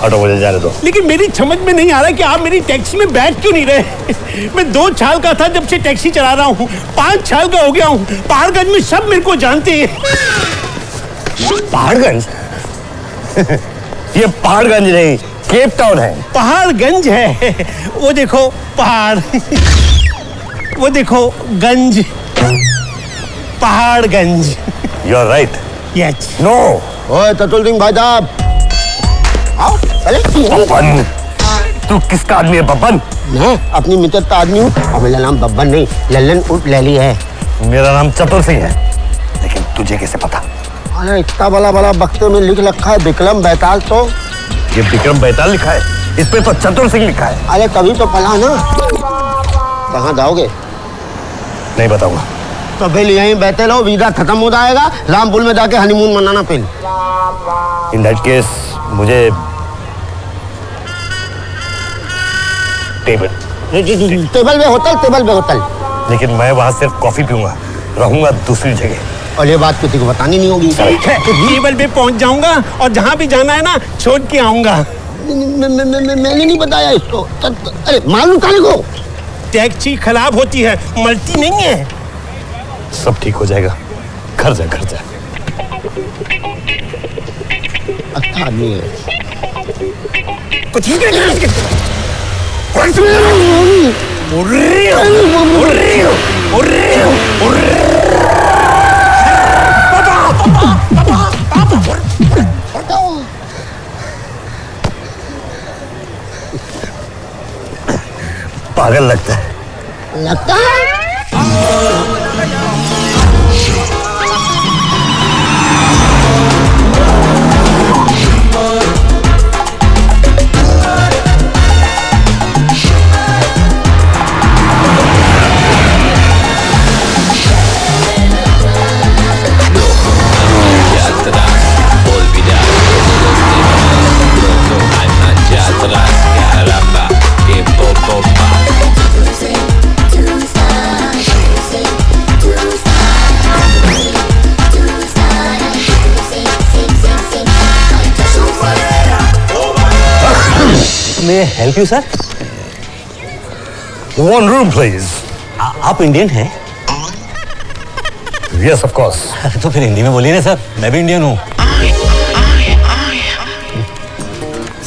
ऑटो मुझे जाने दो। लेकिन मेरी समझ में नहीं आ रहा कि आप मेरी टैक्सी में बैठ क्यों नहीं रहे। मैं 2 साल का था जब से टैक्सी चला रहा हूँ, 5 साल का हो गया हूँ। पहाड़गंज में सब मेरे को जानते हैं। पहाड़गंज? ये पहाड़गंज नहीं, केप टाउन है। पहाड़गंज है, वो देखो पहाड़, वो देखो गंज, Paharganj. You are right. Yes. No. ओए चतुर सिंह भाई साहब, आओ चले। बब्बन, तू किसका आदमी है बब्बन? मैं अपनी मित्र का आदमी हूँ और मेरा नाम बब्बन नहीं लल्लन उर्फ लैली है। मेरा नाम चतुर सिंह है, लेकिन तुझे कैसे पता? अरे इतना बड़ा बक्से में लिख रखा है विक्रम बैताल। तो ये विक्रम बैताल लिखा है, इस पे तो चतुर सिंह लिखा है। अरे कभी तो पढ़ा ना। कहाँ जाओगे? नहीं बताऊंगा। तो फिर यहीं बैठे रहो, वीजा खत्म हो जाएगा, रामपुर में जाके हनीमून मनाना फिर। इन दैट केस मुझे टेबल पे होटल। लेकिन मैं वहां सिर्फ कॉफी पीऊंगा, रहूंगा दूसरी जगह। और ये बात किसी को बतानी नहीं होगी। टेबल पे पहुंच जाऊंगा और जहां भी जाना है ना छोड़ के आऊंगा। मैंने नहीं बताया इसको। अरे मालूम काले को टैक्सी खराब होती है, मल्टी नहीं है। सब ठीक हो जाएगा, घर जा। अच्छा आदमी है। कुछ पागल लगता है। लगता है? May I help you, sir? One room, please. आप इंडियन हैं? Yes, of course. तो फिर हिंदी में बोलिए ना सर, मैं भी इंडियन हूँ।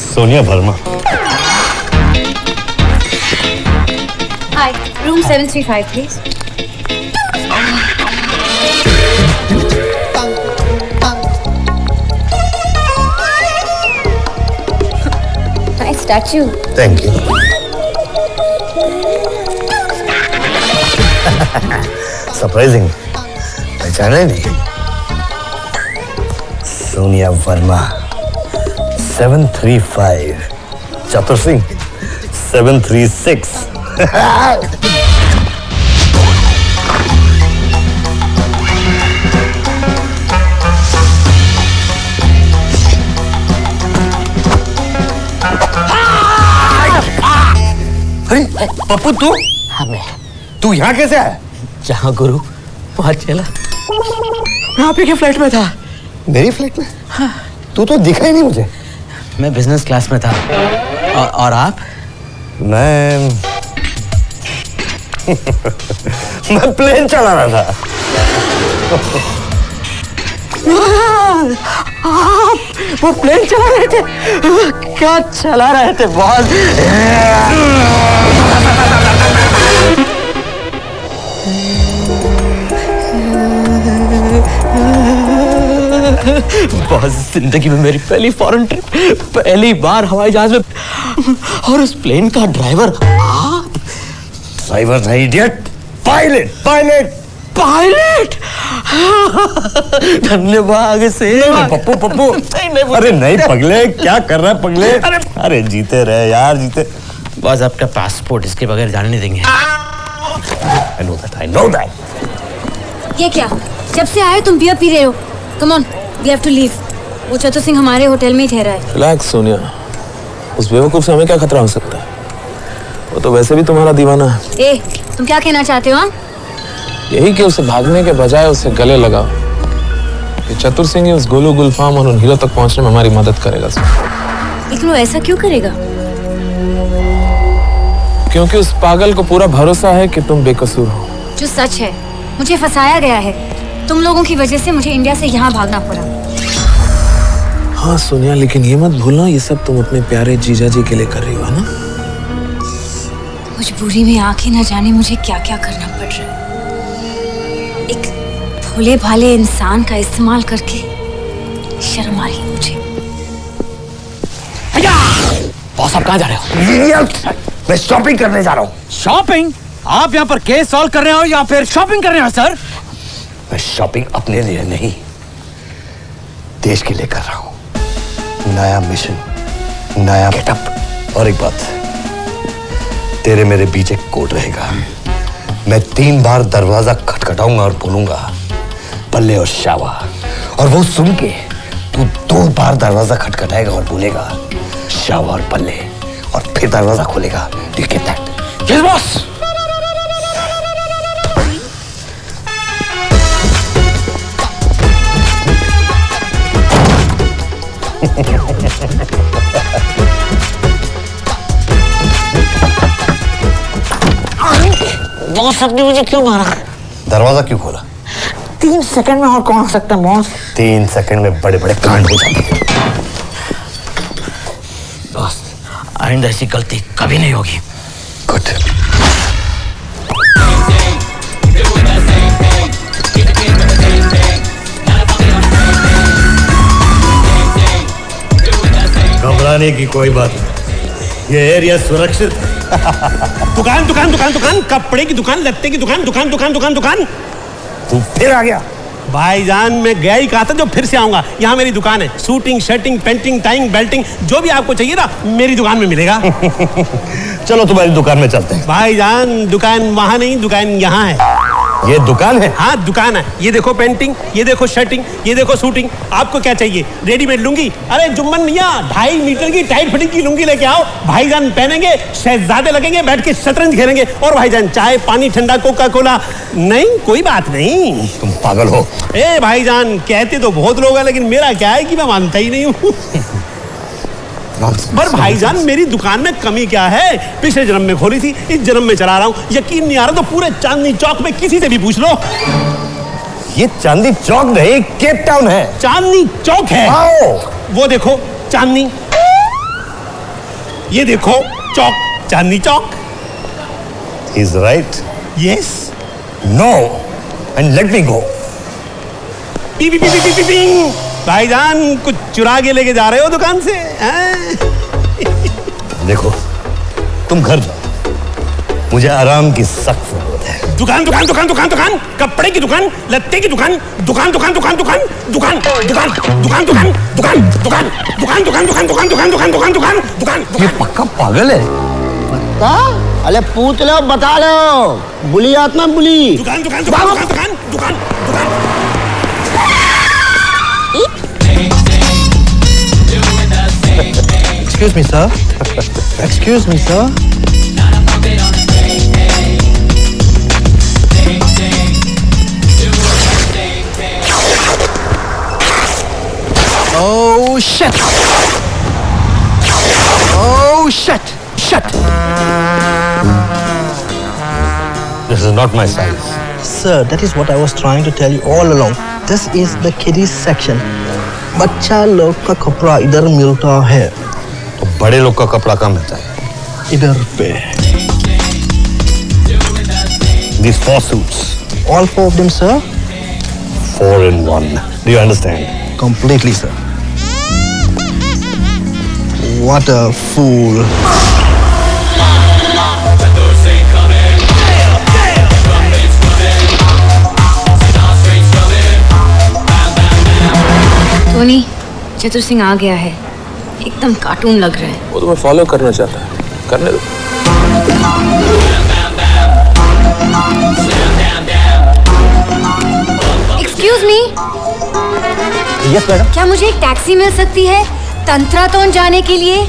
Sonia Verma. Hi, room 735, please. Nice statue. Thank you. Surprising. पहचाना ही नहीं। सोनिया वर्मा 735, चतुर सिंह 736। अरे पप्पू तू? हाँ मैं। तू यहाँ कैसे आया? जहाँ गुरु वहाँ चला। मैं आप ही के फ्लैट में था। मेरी फ्लैट में? हाँ। तू तो दिखा ही नहीं मुझे। मैं बिजनेस क्लास में था। और आप? मैं प्लेन चला रहा था। आप वो प्लेन चला रहे थे? क्या चला रहे थे बॉस? बॉस, जिंदगी में मेरी पहली फॉरेन ट्रिप, पहली बार हवाई जहाज में, और उस प्लेन का ड्राइवर आप? ड्राइवर नहीं इडियट, पायलट। धन्यवाद से। पप्पू अरे नहीं पगले, क्या कर रहा है पगले? अरे जीते रहे यार, जीते। बॉस आपका पासपोर्ट इसके बगैर जाने नहीं देंगे। I know that. ये क्या? जब से आए तुम बियर पी रहे हो। Come on, we have to leave. वो चतुर सिंह हमारे होटल में ही ठहरा है। रिलैक्स सोनिया, उस बेवकूफ से हमें क्या खतरा हो सकता है? वो तो वैसे भी तुम्हारा दीवाना है। ए, तुम क्या कहना चाहते हो? यही कि उसे भागने के बजाय उसे गले लगाओ। ये चतुर सिंह ही उस गोलू गुलफाम और उन हीरो तक पहुंचने में हमारी मदद करेगा। लेकिन वो ऐसा क्यों करेगा? क्योंकि उस पागल को पूरा भरोसा है कि तुम बेकसूर हो। जो सच है, मुझे फंसाया गया है। तुम लोगों की वजह से मुझे इंडिया से यहाँ भागना पड़ा। हाँ सोनिया, लेकिन ये मत भूलना ये सब तुम अपने प्यारे जीजा जी के लिए कर रही हो ना। मजबूरी में आके न जाने मुझे क्या क्या करना पड़ रहा है। एक भोले भाले इंसान का इस्तेमाल करके शर्म आ रही है मुझे। बॉस आप कहाँ जा रहे हो? मैं शॉपिंग करने जा रहा हूँ। शॉपिंग? आप यहाँ पर केस सॉल्व कर रहे हो या फिर शॉपिंग कर रहे हो सर? मैं शॉपिंग अपने लिए नहीं, देश के लिए कर रहा हूं। नया मिशन, नया गेटअप। और एक बात, तेरे मेरे बीच एक कोड रहेगा। मैं 3 बार दरवाजा खटखटाऊंगा और बोलूंगा पल्ले और शावा, और वो सुन के तू 2 बार दरवाजा खटखटाएगा और बोलेगा शावा और पल्ले, और फिर दरवाजा खोलेगा। Do you get that? Yes, boss. Boss आपने मुझे क्यों मारा? दरवाजा क्यों खोला? 3 सेकंड में और कौन हो सकता है बॉस? 3 सेकंड में बड़े बड़े कांड हो जाते हैं। बॉस आइंदा ऐसी गलती कभी नहीं होगी। गुड। घबराने की कोई बात नहीं, ये एरिया सुरक्षित है। दुकान दुकान दुकान दुकान, कपड़े की दुकान, लत्ते की दुकान, दुकान दुकान दुकान दुकान। तू फिर आ गया? भाईजान मैं गया ही कहा था जो फिर से आऊंगा। यहाँ मेरी दुकान है, shooting, shirting, painting, tying, Belting, जो भी आपको चाहिए ना मेरी दुकान में मिलेगा। चलो तुम्हारी दुकान में चलते हैं। भाईजान दुकान वहाँ नहीं, दुकान यहाँ है। ये दुकान है? हाँ दुकान है। ये देखो पेंटिंग, ये देखो शर्टिंग, ये देखो शूटिंग। आपको क्या चाहिए? रेडीमेड लुंगी? अरे जुम्मन मियाँ 2.5 मीटर की टाइट फिटिंग की लुंगी लेके आओ। भाईजान पहनेंगे, शहजादे लगेंगे, बैठ के शतरंज खेलेंगे। और भाईजान चाय पानी ठंडा कोका कोला नहीं, कोई बात नहीं। तुम पागल हो? ए भाईजान कहते तो बहुत लोग हैं, लेकिन मेरा क्या है कि मैं मानता ही नहीं हूँ। पर भाईजान मेरी दुकान में कमी क्या है? पिछले जन्म में खोली थी, इस जन्म में चला रहा हूँ। यकीन नहीं आ रहा तो पूरे चांदनी चौक में किसी से भी पूछ लो। ये चांदनी चौक नहीं, केप टाउन है। चांदनी चौक है? वो देखो चांदनी, ये देखो चौक, Chandni Chowk. He's right. Yes. No. And let me go. P P P P P P. भाईजान कुछ चुरा के लेके जा रहे हो दुकान से? देखो तुम घर जाओ, मुझे आराम की सख्त जरूरत है। दुकान दुकान दुकान दुकान दुकान, कपड़े की दुकान, लत्ते की दुकान, दुकान दुकान दुकान दुकान दुकान दुकान दुकान दुकान दुकान दुकान दुकान दुकान दुकान दुकान दुकान दुकान दुकान दुकान दुकान। ये पक्का पागल है। अरे पूछ लो, बता लो, बुली आत्मा बुली। दुकान दुकान दुकान दुकान दुकान दुकान दुकान। Excuse me, sir. Excuse me, sir. Oh shit! Oh shit! Shit! This is not my size. Sir, that is what I was trying to tell you all along. This is the kiddies section. बच्चा लोग का कपड़ा इधर मिलता है। तो बड़े लोग का कपड़ा कहाँ मिलता है? इधर पे। These 4 suits. All 4 of them, sir? 4 in 1. Do you understand? Completely, sir. What a fool. Tony, चतुर सिंह आ गया है। एकदम कार्टून लग रहा है। वो तुम्हें फॉलो करना चाहता है, करने दो। Excuse me. Yes madam. क्या मुझे एक टैक्सी मिल सकती है तंत्रातोन जाने के लिए?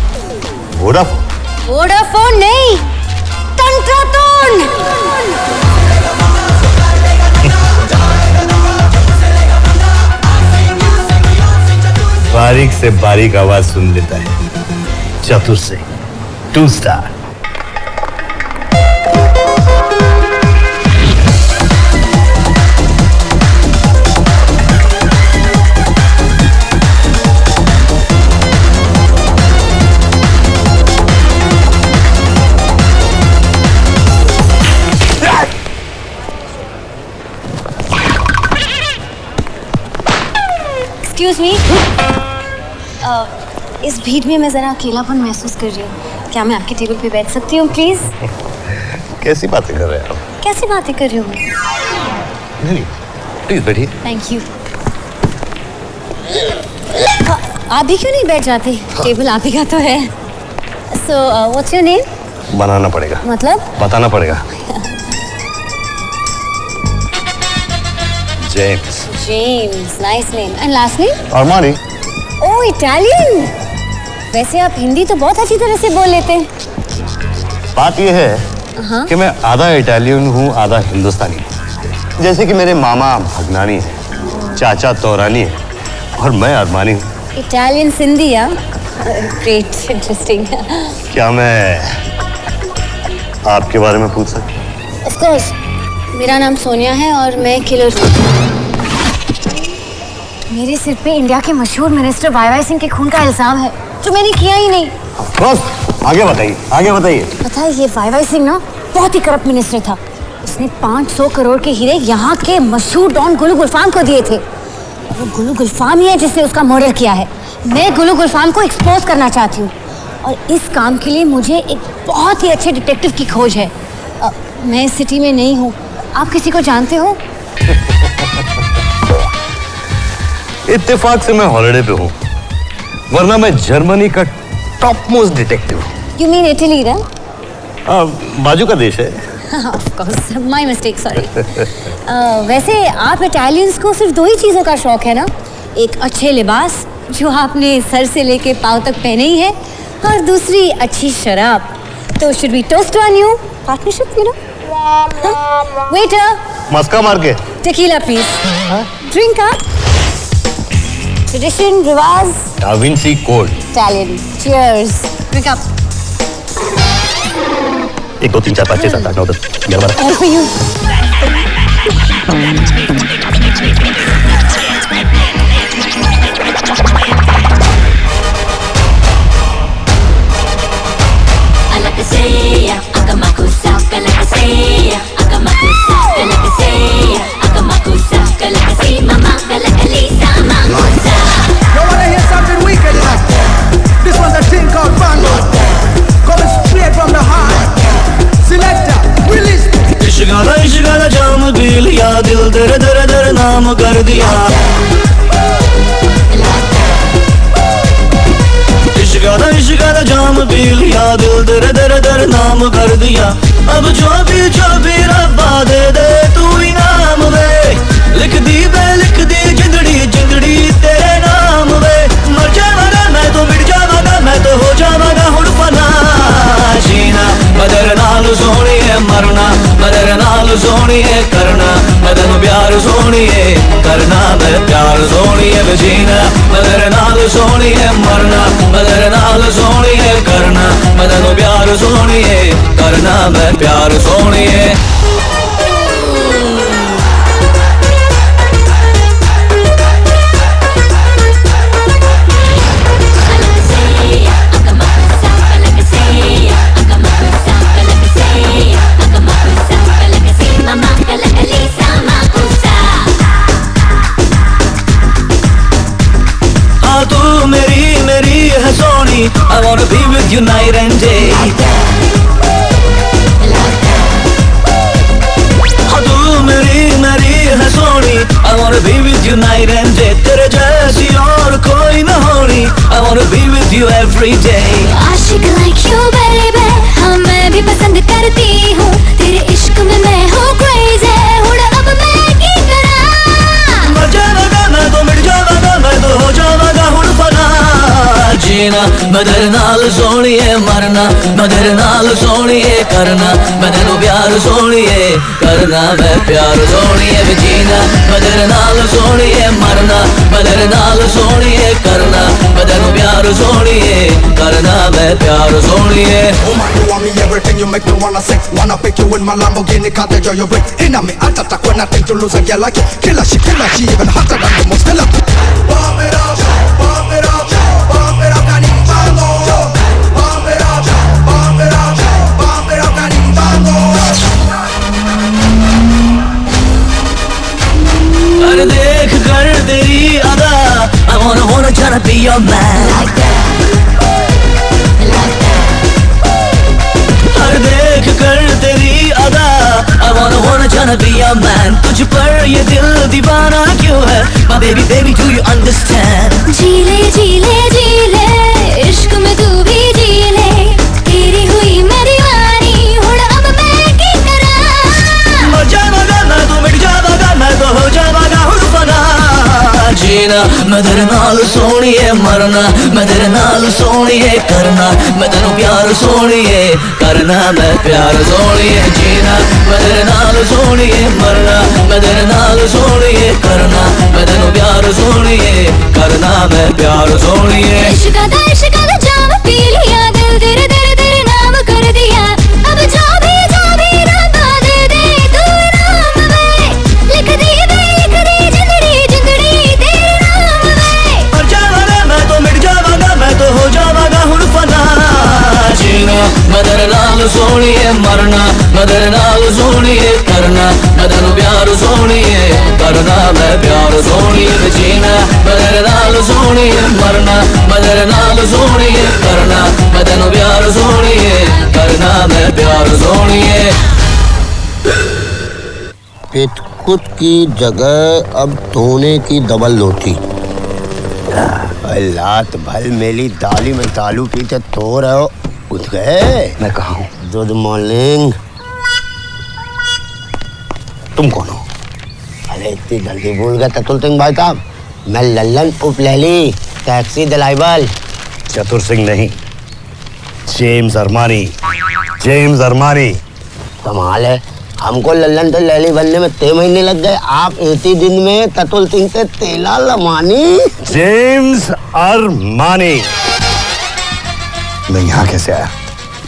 वोडाफोन? वोडाफोन नहीं, तंत्रातोन। बारीक से बारीक आवाज सुन लेता है। चतुर सिंह 2 स्टार। Excuse me. इस भीड़ में मैं जरा अकेलापन महसूस कर रही हूँ। क्या मैं आपके टेबल पे बैठ सकती हूँ प्लीज? कैसी बातें कर रहे हैं आप? कैसी बातें कर रही हूँ? नहीं, प्लीज बैठिए। Thank you. आप भी क्यों नहीं बैठ जाते? टेबल आप ही का तो है। So what's your name? बनाना पड़ेगा। मतलब? बताना पड़ेगा। James. James, nice name. And last name? Armani. Oh, Italian. वैसे आप हिंदी तो बहुत अच्छी तरह से बोल लेते हैं। बात यह है हाँ? कि मैं आधा इटालियन हूँ, आधा हिंदुस्तानी। जैसे कि मेरे मामा भगनानी है, चाचा तौरानी है और मैं अरमानी हूँ। इटालियन सिंधी, हाँ? Great, interesting. क्या मैं आपके बारे में पूछ सकता? Of course. मेरा नाम सोनिया है और मैं किलर हूँ। मेरे सिर पे इंडिया के मशहूर मिनिस्टर वाई सिंह के खून का इल्जाम है, जो मैंने किया ही नहीं। बस आगे बताइए, आगे बताइए। पता है, ये वाई सिंह ना बहुत ही करप्ट मिनिस्टर था। उसने 500 करोड़ के हीरे यहाँ के मशहूर डॉन गुलू गुलफाम को दिए थे। वो गुलू गुलफाम ही है जिसने उसका मर्डर किया है। मैं गुलू गुलफाम को एक्सपोज करना चाहती हूँ और इस काम के लिए मुझे एक बहुत ही अच्छे डिटेक्टिव की खोज है। मैं इस सिटी में नहीं हूँ। आप किसी को जानते हो? इत्तेफाक से मैं हॉलिडे पे हूँ, वरना मैं जर्मनी का टॉप मोस्ट डिटेक्टिव हूँ। You mean Italy, ना? बाजू का देश है। Of course, my mistake, sorry. वैसे आप इटालियंस को सिर्फ 2 ही चीज़ों का शौक है ना? एक अच्छे लिबास जो आपने सर से लेके पाँव तक पहने ही है, और दूसरी अच्छी शराब। तो should we toast on you? Partnership, you know? Waiter. मस्का मार के। Tequila, please. Drink up. Tradition, रिवाज। Da Vinci Code। Italian. Cheers. Drink up. 1 2 3 4 5 6 7 8 9 10 11 12। All for you. You wanna hear something wicked like that? This one's a thing called Bango. Coming straight from the heart. Selector, release. इश्क़ का जाम पी लिया, दिल दर दर दर नाम कर दिया। इश्क़ का जाम पी लिया, दिल दर दर दर नाम कर दिया। अब जो भी रब्बा दे दे तू इनाम वे। लिख दी जिंदड़ी जिंदड़ी तेरे नाम वे। मर जावागा मैं तो मिट जावागा, मैं तो हो जावागा हुण फना। जीना बदर नाल सोहणी है, मरना बदर नाल सोहणी है, करना बदन प्यार सोहणी है, करना मैं प्यार सोहणी है। जीना बदर नाल सोहणी है, मरना बदर नाल सोहणी है, करना बदन प्यार सोहणी है, करना मैं प्यार सोहणी है। मेरी है Soni, I wanna be with you night and day. हाँ तू मेरी है Soni, I wanna be with you night and day. तेरे जैसी और कोई न होनी, I wanna be with you every day. Ashique like you baby, हाँ मैं भी पसंद करती हूँ, तेरे इश्क में मैं हूँ crazy. हुण अब मैं की करा? मर जावागा मैं तो मिट जावागा, मैं तो हो जावागा हुण फना। जीना बदर नाल सोहणी है, मरना बदर नाल सोहणी है, करना बदन प्यार सोहणी है, करना मैं प्यार सोहणी है। जीना बदर नाल सोहणी है, मरना बदर नाल सोहणी है, करना बदन प्यार सोहणी है, करना मैं प्यार सोहणी है। Oh my, you want me everything, you make me wanna sex. Wanna pick you in my Lamborghini, can't enjoy your break. Inna me heart attack when I think to lose a girl like you. Killer she even hotter than the most killer. Pump it up, pump it up, pump it up, Canibango. Pump it up, pump it up, pump it up, Canibango. अरे देख कर तेरी अदा, I wanna try to be your man. baby baby do you understand? जी ले इश्क में तू भी जी ले, तेरी हुई मैं दीवानी हुण अब मैं की करा। मर जावागा मैं तो मिट जावागा मैं तो हो जावागा हुण फना। जीना मैं तेरे नाल सोनिए, मरना मैं तेरे नाल सोनिए, करना मैं तेनू प्यार सोनिए, करना मैं प्यार सोनिए। जीना मैं तेरे नाल सोनिए, मरना मैं तेरे नाल सोनिए, करना मैं तेनू प्यार सोनिए, करना मैं प्यार सोनिए। इश्क दा जाम पी लिया, दिल तेरे तेरे तेरे नाम कर दिया, अब जो भी राता दे दे तू नाम में, लिख दी जिंदड़ी जिंदड़ी तेरे नाम में। मर जावागा मैं तो मिट जावागा मैं तो हो जावागा हुण फना। जीना मैं तेरे नाल सोनिए, मरना मैं तेरे नाल सोनिए, करना मैं तेनू प्यार सोनिए, करना मैं प्यार सोनिए। जीना मैं तेरे नाल सोनिए, मरना मैं तेरे नाल सोनिए, करना मैं तेनू प्यार सोनिए, करना मैं प्यार सोनिए। पेटकुट की जगह अब धोने की डबल रोटी। लात भल मेली दाली में तालू पीते तो रहो, उठ गए? मैं कहा हूँ गुड मॉर्निंग। तुम कौन हो? अरे इतनी जल्दी भूल गए ततुल सिंह भाई साहब, मैं लल्लन उपलैली टैक्सी ड्राइवर। चतुर सिंह नहीं, जेम्स अरमानी। James Armani. कमाल है, हमको लल्लन तो लैली बनने में 3 महीने लग गए, आप 80 दिन में ततुल सिंह से तेला लमानी। James Armani. मैं यहाँ कैसे आया?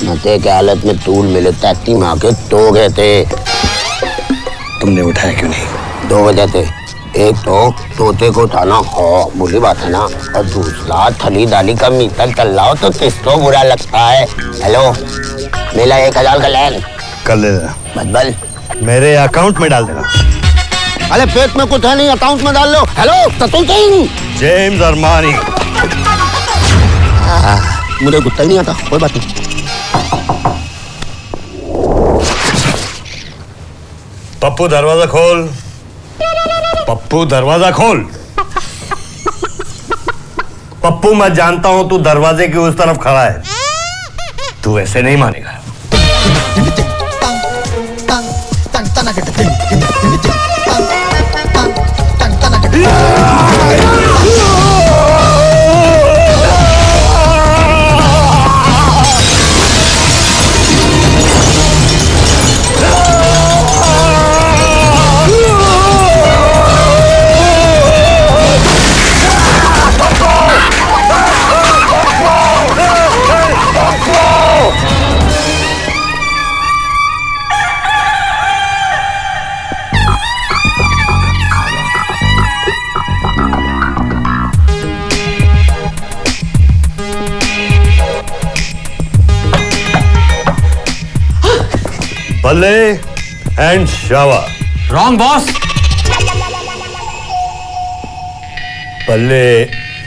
नशे के हालत में टूल मिले टैक्सी में आके तो गए थे। तुमने उठाया क्यों नहीं? 2 वजह थे, एक तो तोते को उठाना हो बुरी बात है ना, और दूसरा थली दाली का मीटर चल रहा हो तो किसको बुरा लगता है। हेलो, मेरा 1000 का लैन कर लेना। बदबल मेरे अकाउंट में डाल देना। अरे पेट में कुछ है नहीं, अकाउंट में डाल लो। Hello Tatul Singh. James Armani. मुझे गुस्सा ही नहीं आता, कोई बात नहीं। पप्पू दरवाजा खोल। पप्पू दरवाजा खोल। पप्पू मैं जानता हूं तू दरवाजे की उस तरफ खड़ा है, तू ऐसे नहीं मानेगा। बल्ले एंड शावा। Wrong boss. बल्ले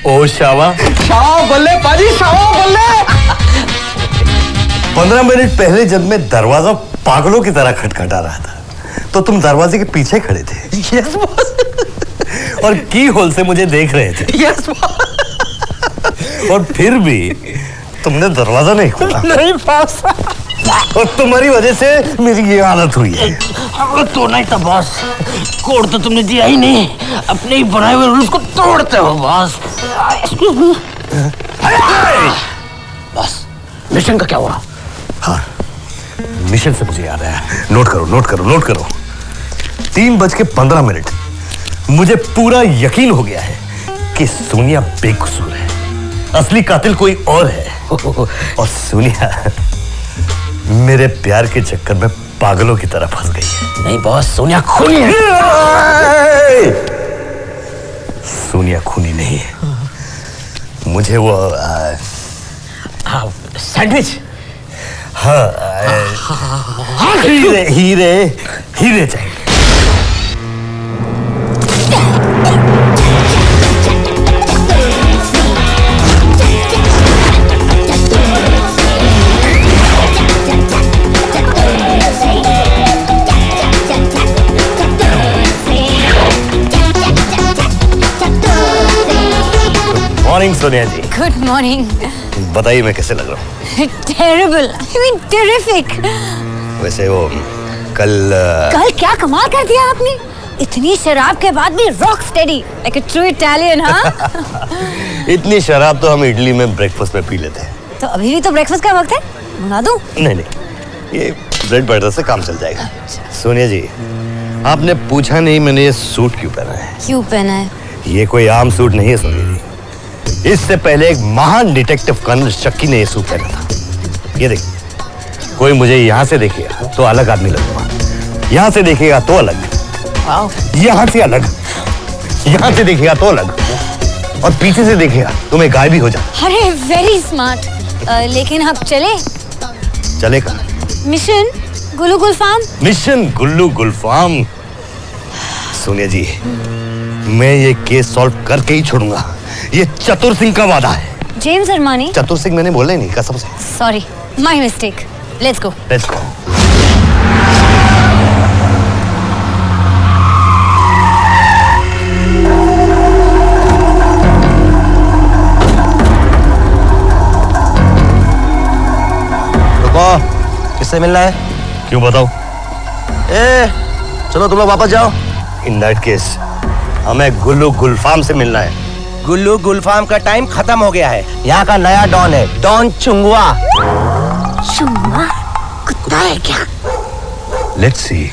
ओ शावा। शावा बल्ले पाजी, शावा बल्ले। 15 मिनट पहले जब मैं दरवाजा पागलों की तरह खटखटा रहा था तो तुम दरवाजे के पीछे खड़े थे। Yes boss. और की होल से मुझे देख रहे थे। Yes boss. और फिर भी तुमने दरवाजा नहीं खोला। नहीं बॉस। और तुम्हारी वजह से मेरी ये हालत हुई है। तो नहीं था बॉस, कोड तो तुमने दिया ही नहीं, अपने ही बनाए हुए रूल्स को तोड़ते हो बॉस। बॉस मिशन का क्या हुआ? हाँ, मिशन से मुझे याद आया। नोट करो नोट करो नोट करो। 3:15 मुझे पूरा यकीन हो गया है कि सोनिया बेकसूर है, असली कातिल कोई और है। और सोनिया मेरे प्यार के चक्कर में पागलों की तरह फंस गई है। नहीं बॉस, सोनिया खूनी है। सोनिया खूनी नहीं है, मुझे वो सैंडविच। हाँ, हीरे हीरे हीरे चाहिए। Morning Sonia ji. Good morning. बताइए मैं कैसे लग रहा हूँ? Terrible, I mean terrific. वैसे वो कल क्या कमाल कर दिया आपने, इतनी शराब के बाद भी rock steady like a true Italian. हाँ इतनी शराब तो हम इडली में ब्रेकफास्ट में पी लेते हैं। तो अभी भी तो ब्रेकफास्ट का वक्त है, मंगा दूं? नहीं नहीं, ये ब्रेड बटर से काम चल जाएगा। सोनिया जी, आपने पूछा नहीं मैंने ये सूट क्यों पहना है। क्यों पहना है? ये कोई आम सूट नहीं है सोनिया जी। इससे पहले एक महान डिटेक्टिव कर्नल शक्की ने ये सूट पहना था। ये देखिए, कोई मुझे यहाँ से देखेगा तो अलग आदमी लगूंगा, यहाँ से देखेगा तो अलग, यहाँ से अलग, यहाँ से देखेगा तो अलग, और पीछे से देखेगा तो मैं गायब भी हो जाऊं। अरे वेरी स्मार्ट। लेकिन अब चले? चलेगा। मिशन गुल्लू गुलफाम। मिशन गुल्लू गुलफाम। सोनिया जी, मैं ये केस सॉल्व करके ही छोड़ूंगा, ये चतुर सिंह का वादा है। James Armani. चतुर सिंह मैंने बोला ही नहीं, कसम से। Sorry, my mistake. Let's go. Let's go. किससे मिलना है? क्यों बताओ? चलो तुम लोग वापस जाओ। इन दैट केस हमें गुल्लू गुलफाम से मिलना है। गुल्लू गुलफाम का टाइम खत्म हो गया है। यहाँ का नया डॉन है, डॉन चुंगवा। चुंगवा? कुत्ता है क्या? Let's see.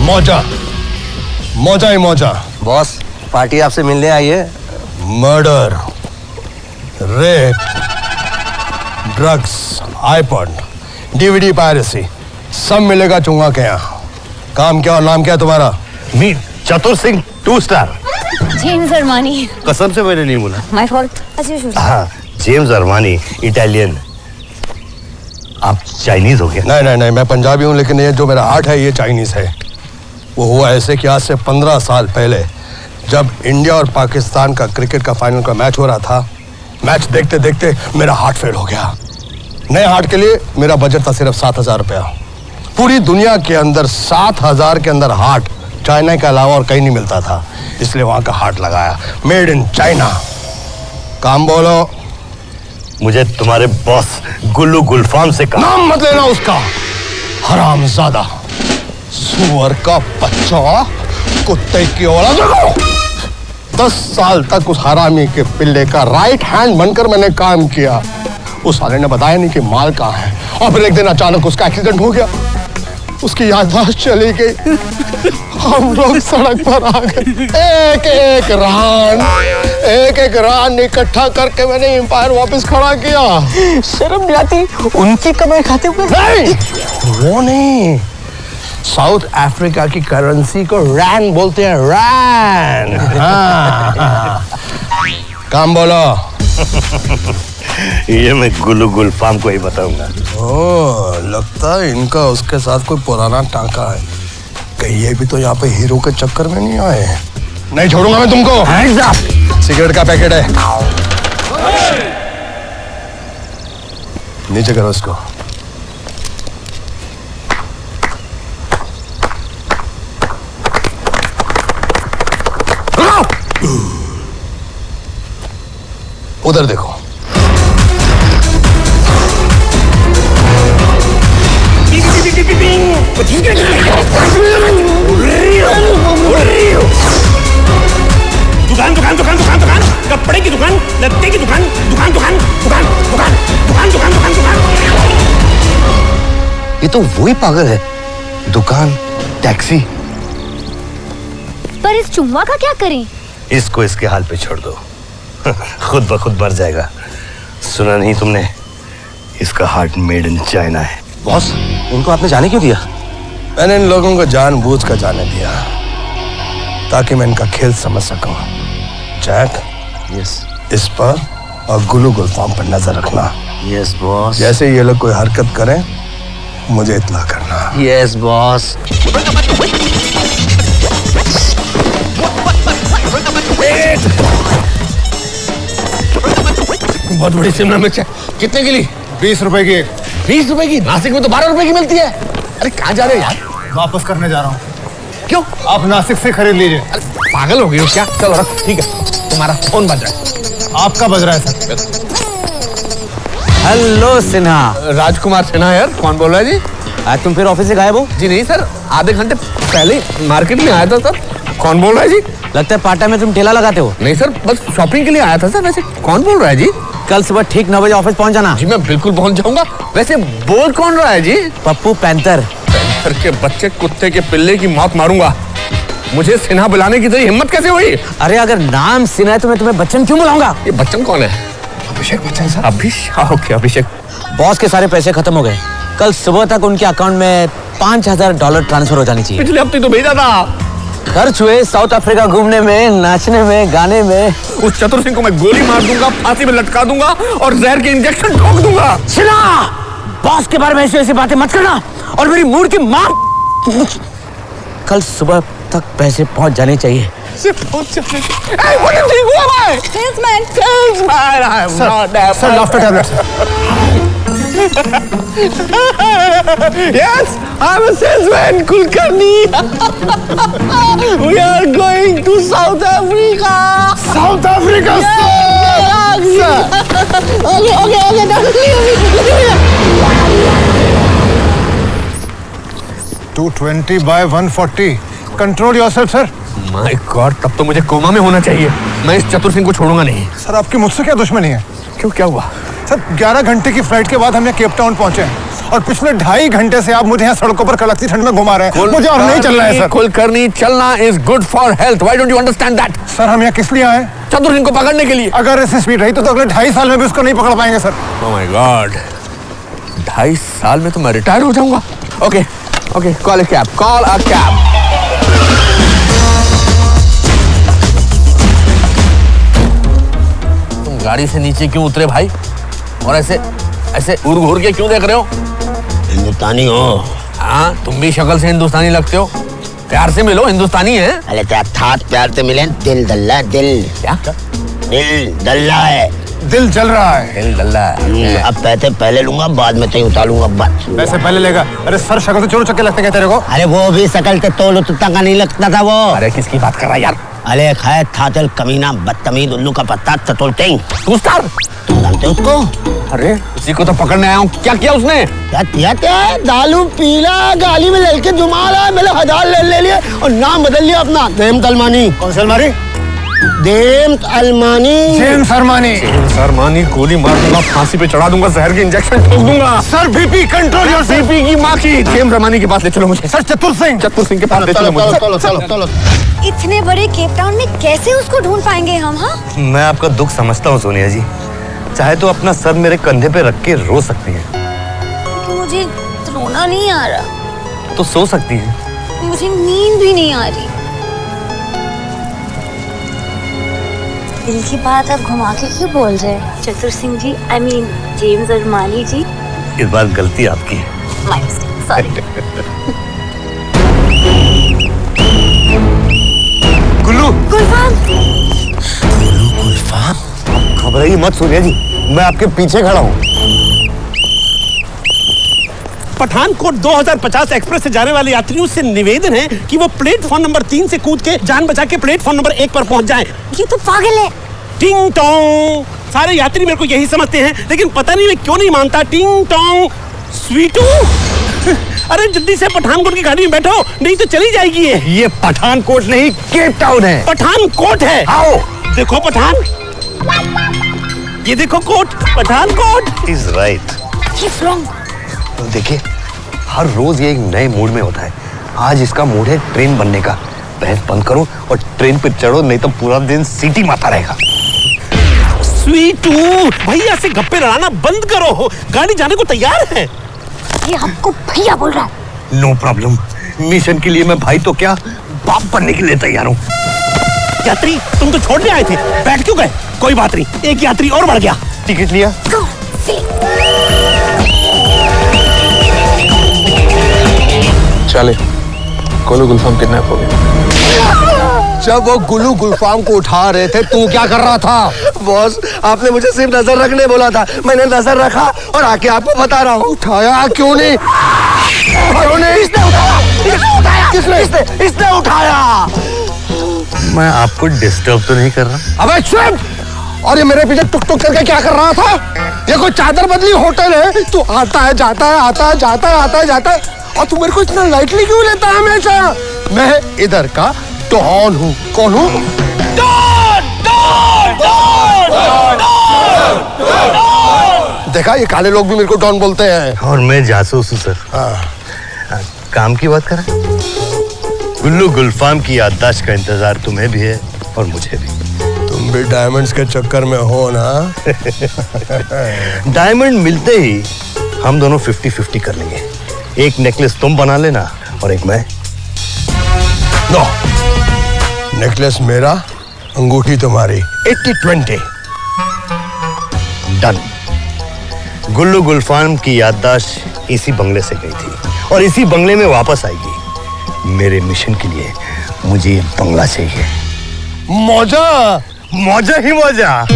मौजा, मौजा ही मौजा। बॉस, पार्टी आपसे मिलने आई है। Murder, rape, drugs, iPod, DVD piracy, सब मिलेगा चुंगा के यहाँ। काम क्या और नाम क्या है तुम्हारा? मी चतुर सिंह 2 स्टार। James Armani. कसम से मैंने नहीं बोला। My fault. अच्छा हाँ, जेम्स अरमानी, इटालियन। आप चाइनीज हो गया? नहीं नहीं नहीं, मैं पंजाबी हूँ, लेकिन ये जो मेरा हार्ट है ये चाइनीज है। वो हुआ ऐसे कि आज से 15 साल पहले जब इंडिया और पाकिस्तान का क्रिकेट का फाइनल का मैच हो रहा था, मैच देखते देखते मेरा हार्ट फेल हो गया। नए हार्ट के लिए मेरा बजट था सिर्फ 7,000 रुपया। पूरी दुनिया के अंदर 7,000 के अंदर हार्ट चाइना के अलावा और कहीं नहीं मिलता था, इसलिए वहां का हार्ट लगाया, मेड इन चाइना। काम बोलो। मुझे तुम्हारे बॉस गुल्लू गुलफाम से कहा। नाम मत लेना उसका, हरामजादा, सुअर का बच्चा, कुत्ते की औलाद। 10 साल तक उस हरामी के पिल्ले का राइट हैंड बनकर मैंने काम किया। उस साले ने बताया नहीं कि माल कहाँ है, और फिर एक दिन अचानक उसका एक्सीडेंट हो गया, उसकी याददाश्त चली गई। हम लोग सड़क पर आ गए, एक एक रान इकट्ठा करके मैंने एम्पायर वापस खड़ा किया। शर्म नहीं आती उनकी कमाई खाते हुए? नहीं, वो नहीं, साउथ अफ्रीका की करेंसी को रैन बोलते हैं, रैन। हाँ। काम बोलो। ये मैं गुल्लू गुलफाम को ही बताऊंगा। ओह, लगता है इनका उसके साथ कोई पुराना टांका है। कहीं ये भी तो यहाँ पे हीरो के चक्कर में नहीं आए। नहीं छोड़ूंगा मैं तुमको। सिगरेट का पैकेट है, नीचे करो इसको। उधर देखो। दुकान दुकान दुकान दुकान दुकान, कपड़े की दुकान, लत्ते की दुकान, दुकान दुकान दुकान दुकान दुकान दुकान दुकान दुकान। ये तो वही पागल है, दुकान, टैक्सी। पर इस चुंगवा का क्या करें? इसको इसके हाल पे छोड़ दो, खुद ब खुद मर जाएगा। सुना नहीं तुमने, इसका हार्ट मेड इन चाइना है। बॉस, उनको आपने जाने क्यों दिया? मैंने इन लोगों को जानबूझ कर जाने दिया ताकि मैं इनका खेल समझ सकूं। जैक, यस, इस पर और गुल्लू गुलफाम पर नजर रखना। Yes boss. जैसे ये लोग कोई हरकत करें मुझे इत्तला करना। Yes boss. बहुत बड़ी शिमला मिर्च है। कितने की ली? 20 रुपए की एक। 20 रुपए की? नासिक में तो 12 रुपए की मिलती है। अरे कहाँ जा रहे हो यार? वापस करने जा रहा हूँ। क्यों? आप नासिक से खरीद लीजिए। पागल हो गए हो क्या? चलो रख, ठीक है। तुम्हारा फोन बज रहा है। आपका बज रहा है सर। हेलो सिन्हा। राजकुमार सिन्हा यार, कौन बोल रहा है जी? आज तुम फिर ऑफिस से गायब हो? जी नहीं सर, आधे घंटे पहले मार्केट में आया था सर। कौन बोल रहा है जी? लगता है पार्ट टाइम में तुम ठेला लगाते हो। नहीं सर, बस शॉपिंग के लिए आया था सर। वैसे कौन बोल रहा है जी? कल सुबह ठीक 9 बजे ऑफिस पहुंच जाना। जी मैं बिल्कुल पहुंच जाऊंगा। वैसे बोल कौन रहा है जी? पप्पू पैंथर। पैंथर के बच्चे, कुत्ते के पिल्ले की मौत मारूंगा। मुझे सिन्हा बुलाने की तेरी हिम्मत कैसे हुई? अरे अगर नाम सिन्हा है तो मैं तुम्हें बच्चन क्यों बुलाऊंगा? ये बच्चन कौन है? अभिषेक बच्चन सर। ओके अभिषेक। बॉस के सारे पैसे खत्म हो गए। कल सुबह तक उनके अकाउंट में $5000 ट्रांसफर हो जानी चाहिए। पिछले हफ्ते तो भेजा था। खर्च हुए साउथ अफ्रीका घूमने में, नाचने में, गाने में। उस चतुर सिंह को मैं गोली मार दूंगा, फांसी में लटका दूंगा और जहर के इंजेक्शन ठोक दूंगा। सिन्हा, बॉस के बारे में ऐसी बातें मत करना और मेरी मूड की मार। कल सुबह तक पैसे पहुंच जाने चाहिए। Sir laughter tablet. Yes, I'm a salesman, Kulkarni. We are going to South Africa. South Africa, sir. Okay. 220 by 140. Control yourself, sir. My God, तब तो मुझे कोमा में होना चाहिए। मैं इस चतुर सिंह को छोड़ूंगा नहीं। सर आपकी मुझसे क्या दुश्मनी है? क्यों, क्या हुआ? सर 11 घंटे की फ्लाइट के बाद हम यहाँ केप टाउन पहुंचे हैं और पिछले 2.5 घंटे से आप मुझे यहाँ सड़कों पर कड़कती ठंड में घुमा रहे हैं। मुझे और नहीं चलना है सर। कुलकर्णी, चलना is good for health. Why don't you understand that? Sir हम यहाँ किस लिए आए? चतुर सिंह को पकड़ने के लिए। अगर ऐसी स्पीड रही तो अगले 2.5 साल में भी उसको नहीं पकड़ पाएंगे सर। ओह माय गॉड, 2.5 साल में तो मैं रिटायर हो जाऊंगा। Okay, call a cab. तुम गाड़ी से नीचे क्यों उतरे भाई? और ऐसे उड़ घूर के क्यों देख रहे हो? हिंदुस्तानी हो? हाँ, तुम भी शक्ल से हिंदुस्तानी लगते हो। प्यार से मिलो, हिंदुस्तानी है। अरे तेरा थात प्यार से मिले, दिल दल्ला है, दिल। क्या? दिल दल्ला है। दिल जल रहा है। दिल दल्ला है। अब पैसे पहले लूंगा, बाद में तय उतारूंगा। बस पैसे पहले लेगा? अरे सर शक्ल से चोर चक्के लगते क्या तेरे को? अरे वो भी शकल से तोल उतना का नहीं लगता था वो। अरे किसकी बात कर रहा है यार? अरे खाए थातल कमीना, बदतमीज, उल्लू का पत्ता, चतुलते। तुम जानते हो उसको? अरे उसी को तो पकड़ने आया हूँ। क्या किया उसने? क्या दालू पीला, गाली में लड़के जुमाल है, मेरे 1000 ले लिए और नाम बदल लिया अपना। James Armani. कौन सा अरमानी? James Armani. गोली मार दूंगा, फांसी पे चढ़ा दूंगा, जहर के इंजेक्शन ठोक दूंगा। Sir BP control your BP की माँ की। जेम्स अरमानी के पास ले चलो मुझे। सर चतुर सिंह के पास ले चलो मुझे। चलो। इतने बड़े केप टाउन में कैसे उसको ढूंढ पाएंगे हम? हाँ, मैं आपका दुख समझता हूँ सोनिया जी। चाहे तो अपना सर मेरे कंधे पे रख के रो सकती हैं। तो मुझे रोना नहीं आ रहा। तो सो सकती हैं। मुझे नींद भी नहीं आ रही। दिल की बात आप घुमा के क्यों बोल रहे हैं चतुर Singh ji? I mean James Armani जी। इस बार गलती आपकी है। सॉरी। गुलफाम। घबराइए मत सोनिया जी, मैं आपके पीछे खड़ा हूँ। पठानकोट 2050 एक्सप्रेस से जाने वाले यात्रियों से निवेदन है कि वो प्लेटफॉर्म नंबर 3 से कूद के जान बचा के प्लेटफॉर्म नंबर 1 पर पहुंच जाएं। ये तो पागल है। टिंग टोंग। सारे यात्री मेरे को यही समझते हैं, लेकिन पता नहीं मैं क्यों नहीं मानता। टिंग टोंग स्वीटू। अरे जल्दी से पठानकोट की गाड़ी में बैठो, नहीं तो चली जाएगी ये पठानकोट नहीं, केप टाउन है। पठानकोट है। आओ देखो पठान, ये देखो कोट, पठानकोट। Is right. देखिए, हर रोज ये एक नए मूड में होता है। आज इसका मूड है ट्रेन बनने का। बहस बंद करो और ट्रेन पे चढ़ो, नहीं तो पूरा दिन सीटी मारता रहेगा। स्वीटू, भैया से गप्पे लड़ाना बंद करो, गाड़ी जाने को तैयार है। ये आपको भैया बोल रहा है। नो प्रॉब्लम, मिशन के लिए मैं भाई तो क्या बाप बनने के लिए तैयार हूँ। यात्री, तुम तो छोड़ने आए थे, बैठ क्यों गए? कोई बात नहीं, एक यात्री और बढ़ गया। टिकट लिया? चले, गोलू गुलफाम किडनैप हो गए। जब वो गुलू गुलफाम को उठा रहे थे, तू क्या कर रहा था? बॉस, आपने मुझे सिर्फ नजर रखने बोला था, मैंने नजर रखा और आके आपको बता रहा हूँ। उठाया क्यों नहीं? क्यों नहीं? इसने उठाया। किसने? इसने उठाया। मैं आपको डिस्टर्ब तो नहीं कर रहा? अबे चुप! और ये मेरे पीछे टुक टुक करके क्या कर रहा था? ये कोई चादर बदली होटल है? तू आता है जाता है, आता है जाता है, आता है जाता है, और तू मेरे को इतना लाइटली क्यों लेता है हमेशा? मैं इधर का डॉन हूँ। कौन हूँ? देखा, ये काले लोग भी मेरे को डॉन बोलते हैं। और मैं जासूस हूँ सर। काम की बात करें? गुल्लू गुलफाम की याददाश्त का इंतजार तुम्हें भी है और मुझे भी। तुम भी डायमंड्स के चक्कर में हो ना? डायमंड मिलते ही हम दोनों 50-50 कर लेंगे। एक नेकलेस तुम बना लेना और एक मैं। नो, नेकलेस मेरा, अंगूठी तुम्हारी। 80-20 डन। गुल्लू गुलफाम की याददाश्त इसी बंगले से गई थी और इसी बंगले में वापस आएगी। मेरे मिशन के लिए मुझे ये बंगला चाहिए। मौजा, मौजा ही मौजा।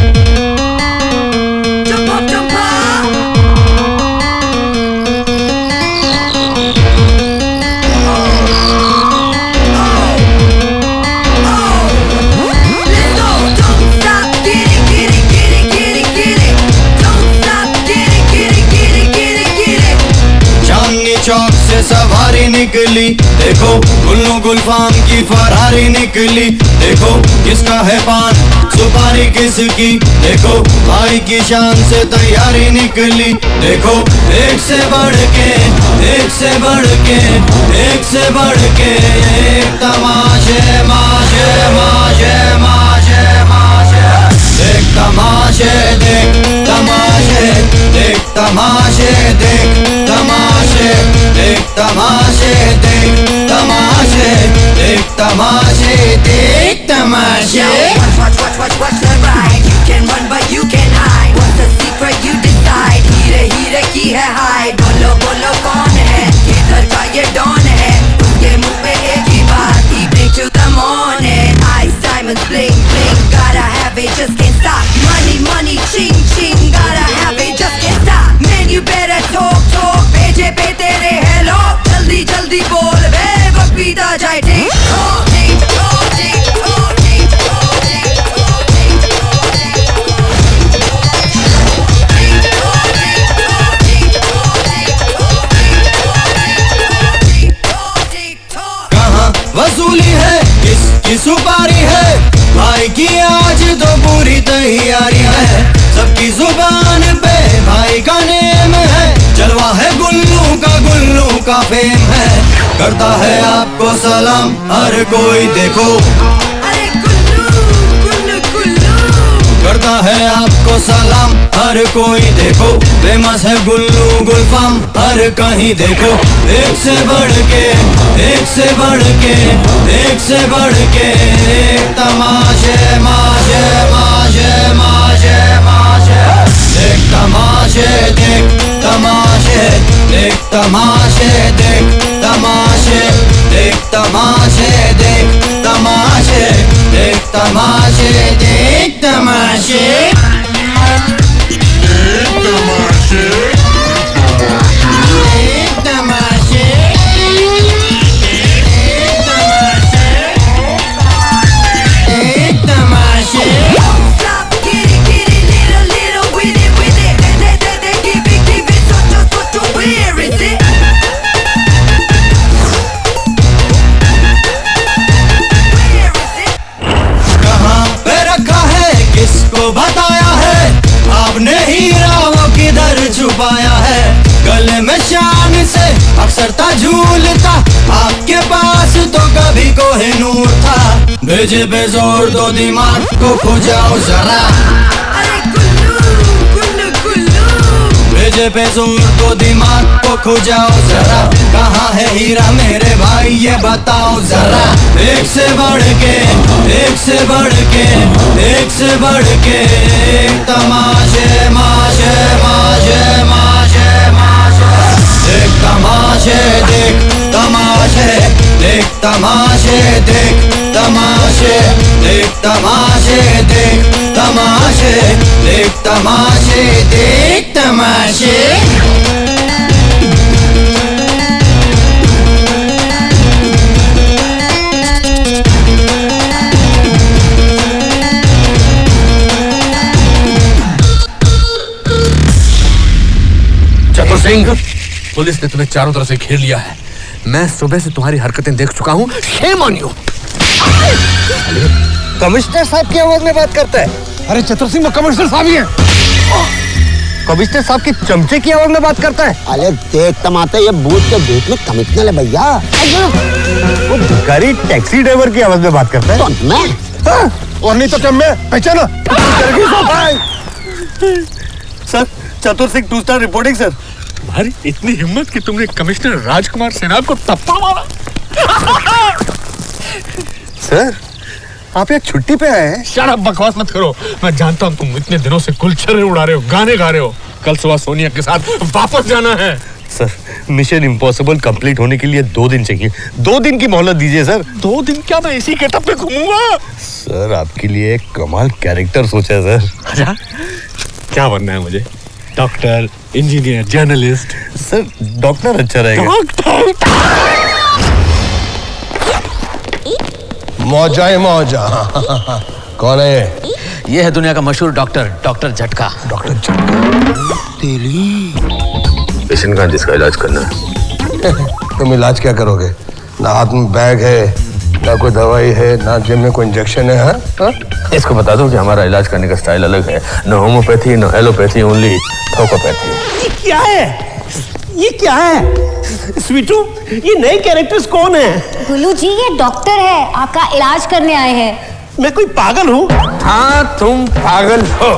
चौक से सवारी निकली, देखो गुल्लू गुलफाम की फरारी निकली। देखो किसका है पान सुपारी किसकी, देखो भाई की शान से तैयारी निकली। देखो एक से बढ़ के, एक से बढ़ के, एक से बढ़ के एक तमाशे माशे माशे माशे माशे। देख तमाशे, देख तमाशे, देख तमाशे, देख तमाशे, देख तमाशे, देख तमाशे, देख तमाशे, देख तमाशे। Watch the ride. You can run but you can hide. What's the secret? You decide. हीरे हीरे की है हाइड। बोलो बोलो कौन है? किधर का ये डॉन है? उसके मुंह पे एक ही बात, evening to the morning. Eyes diamonds bling bling. Gotta have it, just can't stop. Money money ching ching. Gotta have it, just can't stop. Man you better talk talk. भेजे पे तेरे hello. जल्दी जल्दी बोल बे, वक्त बीता जाए ठीक ठाक ठीक ठाक ठीक ठाक ठीक ठाक। कहाँ वसूली है, किसकी सुपारी है? भाई की आज तो पूरी तैयारी है। सबकी जुबान पे भाई का नेम है। जलवा है गुल्लू का फेम है। करता है आपको सलाम हर कोई, देखो अरे गुल्लू गुल्लू गुल्लू। करता है आपको सलाम हर कोई, देखो फेमस है गुल्लू गुलफाम हर कहीं। देखो एक से बढ़ के, एक से बढ़ के, एक से बढ़ के एक तमाशे माशे माशे माशे माशे। देख तमाशे, देख तमाशे, देख तमाशे, देख तमाशे, देख तमाशे, देख तमाशे, देख तमाशे, देख तमाशे, देख तमाशे, देख तमाशे, देख तमाशे। Stop, get it, little, little with it, give it, so where is it? कहाँ पे रखा है, किसको बताया है? आपने हीरा वो किधर छुपाया है? गले में शान से अक्सर था झूलता, आपके पास तो कभी कोहिनूर था। भेजे पे जोर दो दिमाग को खुजाओ जरा। अरे गुल्लू गुल्लू गुल्लू। भेजे पे जोर दो दिमाग को खुजाओ जरा। कहाँ है हीरा मेरे भाई ये बताओ जरा। एक से बढ़ के, एक से बढ़ के, एक से बढ़ के एक तमाशे माशे माशे माशे माशे। देख तमाशे, देख तमाशे, देख तमाशे देख तमाशे देख तमाशे देख तमाशे देख तमाशे देख तमाशे चतुर सिंह, पुलिस ने तुम्हें चारों तरफ से घेर लिया है। मैं सुबह से तुम्हारी हरकतें देख चुका हूँ। Shame on you. कमिश्नर साहब की आवाज में बात करता है। अरे चतुर सिंह, वो कमिश्नर साहब ही हैं। कमिश्नर साहब की चमचे की आवाज में बात करता है। अरे देख टमाटर, ये बूथ के बीच में कमिश्नर है भैया। वो भिखारी टैक्सी ड्राइवर की आवाज में बात करता है। तो मैं और नहीं तो मैं पहचाना। सर, चतुर सिंह 2 स्टार रिपोर्टिंग सर। तुम्हारी इतनी हिम्मत कि तुमने कमिश्नर राजकुमार सिन्हा को थप्पड़ मारा। सर, आप एक छुट्टी पे आए हैं? शट अप, बकवास मत करो। मैं जानता हूँ तुम इतने दिनों से गुलछर्रे उड़ा रहे हो, गाने गा रहे हो। कल सुबह सोनिया के साथ वापस जाना है। सर, मिशन इम्पॉसिबल कंप्लीट होने के लिए 2 दिन चाहिए। 2 दिन की मोहलत दीजिए सर। 2 दिन क्या मैं इसी गेटअप पे घूमूंगा? सर, आपके लिए एक कमाल कैरेक्टर सोचा है सर। अच्छा, क्या बनना है मुझे? Doctor, engineer, journalist? Sir, doctor अच्छा रहेगा। मौजा ही मौजा। कौन है ये? ये है दुनिया का मशहूर डॉक्टर, डॉक्टर झटका। डॉक्टर झटका तेरी। पेशेंट का जिसका इलाज करना है। तुम इलाज क्या करोगे? ना हाथ में बैग है, ना कोई दवाई है, ना जेब में कोई इंजेक्शन है। हा? इसको बता दो कि हमारा इलाज करने का स्टाइल अलग है। न होम्योपैथी, न एलोपैथी, ओनली थोकोपैथी। ये क्या है? ये क्या है? स्वीटू, ये नए कैरेक्टर्स कौन है? गुल्लू जी, ये डॉक्टर है, आपका इलाज करने आए हैं। मैं कोई पागल हूँ? हाँ, तुम पागल हो।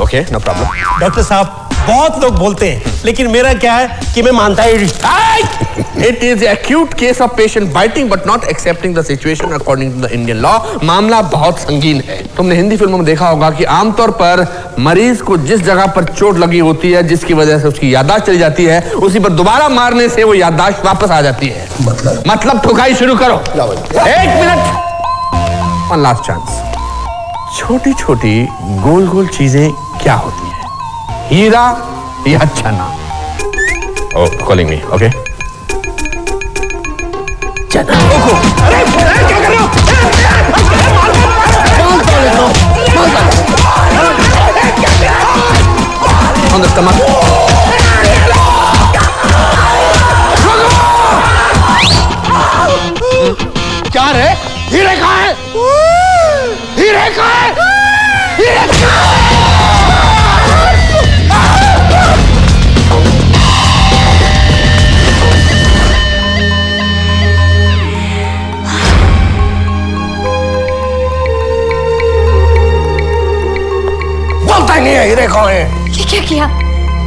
Okay, no problem. डॉक्टर साहब, बहुत लोग बोलते हैं, लेकिन मेरा क्या है कि मैं मानता ही नहीं। It is acute case of patient biting but not accepting the situation according to the Indian law. मामला बहुत संगीन है। तुमने हिंदी फिल्मों में देखा होगा कि आमतौर पर मरीज को जिस जगह पर चोट लगी होती है, जिसकी वजह से उसकी याददाश्त चली जाती है, उसी पर दोबारा मारने से वो याददाश्त वापस आ जाती है। मतलब ठुकाई शुरू करो। 1 मिनट। One last chance. छोटी छोटी गोल गोल चीजें क्या होती है? हीरा या चना? Oh, calling me, okay? चना। अरे क्या कर रहे हो? On the stomach. क्या रे? हीरे कहाँ है? हीरे कहाँ है? हीरे कहाँ है? बोलता ही नहीं है हीरे कौन है? ये क्या किया?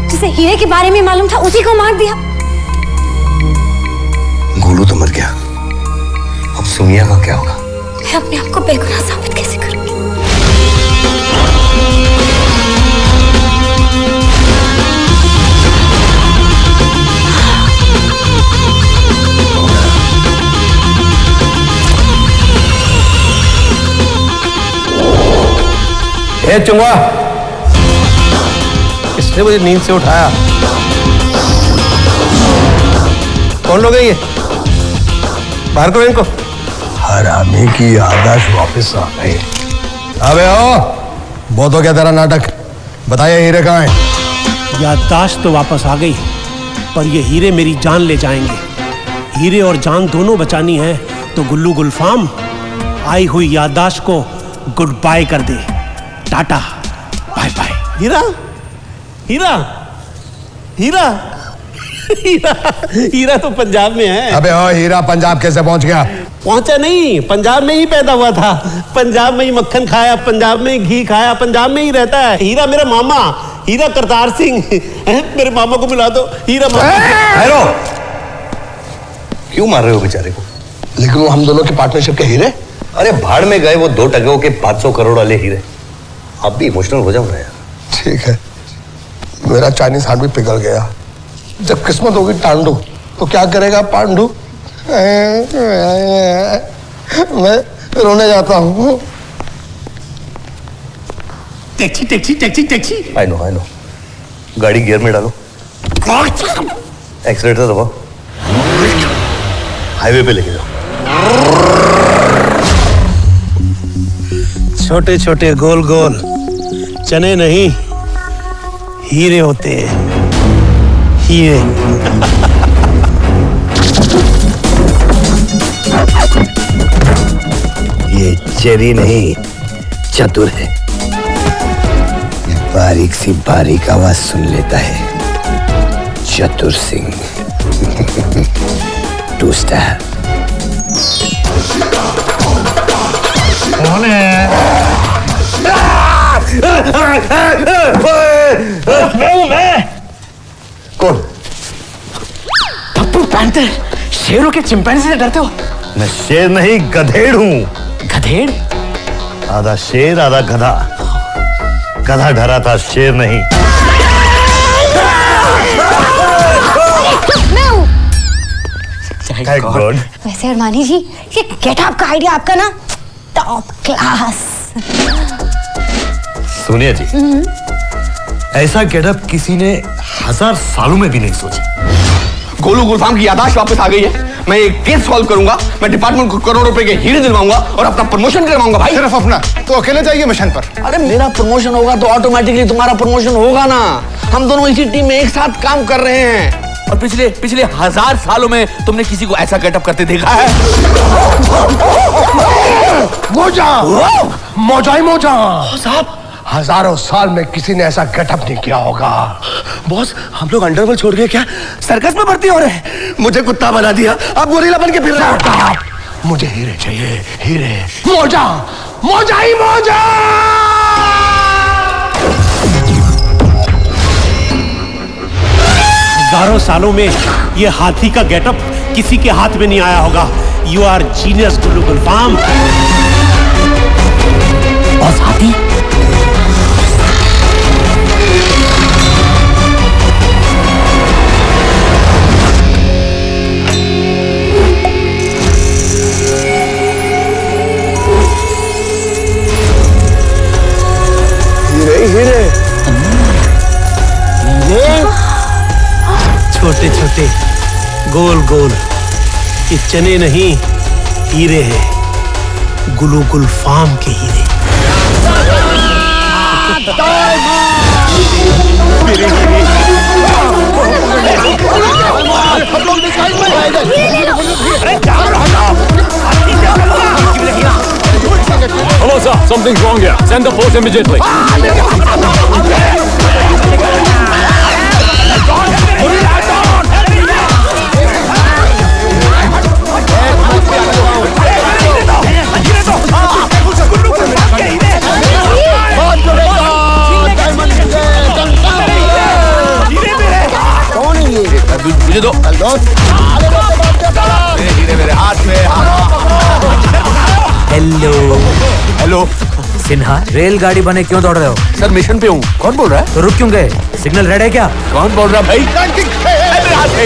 जिसे हीरे के बारे में मालूम था उसी को मार दिया। गोलू तो मर गया, अब सोनिया का क्या होगा? मैं अपने आप को बेगुनाह साबित कैसे करूंगी? ए चुंगा, इसने मुझे नींद से उठाया। कौन लोग हैं ये? बाहर करो इनको। हरामी की याददाश्त वापस आ गई। अबे ओ, बहुत हो गया तेरा नाटक। बताइए हीरे कहाँ हैं? याददाश्त तो वापस आ गई, पर ये हीरे मेरी जान ले जाएंगे। हीरे और जान दोनों बचानी है, तो गुल्लू गुलफाम आई हुई याददाश्त को गुड बाय कर दे। Tata, bye bye. हीरा, हीरा, हीरा, हीरा, हीरा तो पंजाब में है। अबे ओ, हीरा पंजाब कैसे पहुंच गया? पहुंचा नहीं, पंजाब में ही पैदा हुआ था, पंजाब में ही मक्खन खाया, पंजाब में ही घी खाया, पंजाब में ही रहता है। हीरा मेरा मामा, हीरा करतार सिंह। मेरे मामा को मिला दो। हीरा हेलो, क्यों मार रहे हो बेचारे को? लेकिन वो हम दोनों के पार्टनरशिप के हीरे। अरे भाड़ में गए वो 2 टकों के 500 करोड़ वाले हीरे। आप भी इमोशनल हो जाओ ना यार। ठीक है, मेरा चाइनीज हार्ट भी पिघल गया। जब किस्मत होगी टांडू तो क्या करेगा पांडु? मैं रोने जाता हूँ। Taxi taxi taxi taxi. I know गाड़ी गियर में डालो, एक्सीलेटर दबाओ, हाईवे पे लेके जाओ। छोटे छोटे गोल गोल चने नहीं, हीरे होते हैं, हीरे। ये चेरी नहीं, चतुर है। बारीक सी बारीक आवाज सुन लेता है। चतुर सिंह। 2 स्टार। कौन है? मैं। कौन? पप्पू पैंथर। शेरों के चिंपैंजी से डरते हो? मैं शेर नहीं, गधेड़ हूं। गधेड़? आधा शेर आधा गधा। गधा डरा था, शेर नहीं। मैं हूँ। Thank God। वैसे अरमानी जी, ये गेटअप का आइडिया आपका ना टॉप क्लास। सोनिया जी, ऐसा गेटअप किसी ने 1000 सालों में भी नहीं सोचा। गोलू गुलफाम की यादाश्त वापस आ गई है। मैं एक केस सॉल्व करूंगा, मैं डिपार्टमेंट को करोड़ों रुपए के हीरे दिलवाऊंगा और अपना प्रमोशन करवाऊंगा भाई। सिर्फ अपना? तो अकेले जाइए मिशन पर। अरे मेरा प्रमोशन होगा तो ऑटोमेटिकली तुम्हारा प्रमोशन होगा ना। हम दोनों इसी टीम में एक साथ काम कर रहे हैं। और पिछले 1000 सालों में तुमने किसी को ऐसा गेटअप करते देखा है? मोजा, मोजा ही मोजा साहब। 1000 साल में किसी ने ऐसा गेटअप नहीं किया होगा। बॉस, हम लोग अंडरवर्ल्ड छोड़ के क्या सर्कस में भर्ती हो रहे हैं? मुझे कुत्ता बना दिया, अब गोरिल्ला बन के फिर रहा हूं। मुझे हीरे चाहिए, हीरे। मोजा, मोजा ही मोजा। हजारों सालों में ये हाथी का गेटअप किसी के हाथ में नहीं आया होगा। You are genius Gullu Gulfam. Boss हाथी? हीरे, हीरे। छोटे छोटे गोल गोल ये चने नहीं, हीरे हैं। गुलू गुलफाम के हीरे। Hello, sir. Something's wrong here. Send the force immediately. मुझे दो। हीरे मेरे हाथ में। हेलो हेलो सिन्हा, रेलगाड़ी बने क्यों दौड़ रहे हो? सर मिशन पे हूँ। कौन बोल रहा है? तो रुक क्यों गए? सिग्नल रेड है क्या? कौन बोल रहा है भाई? मेरे हाथ में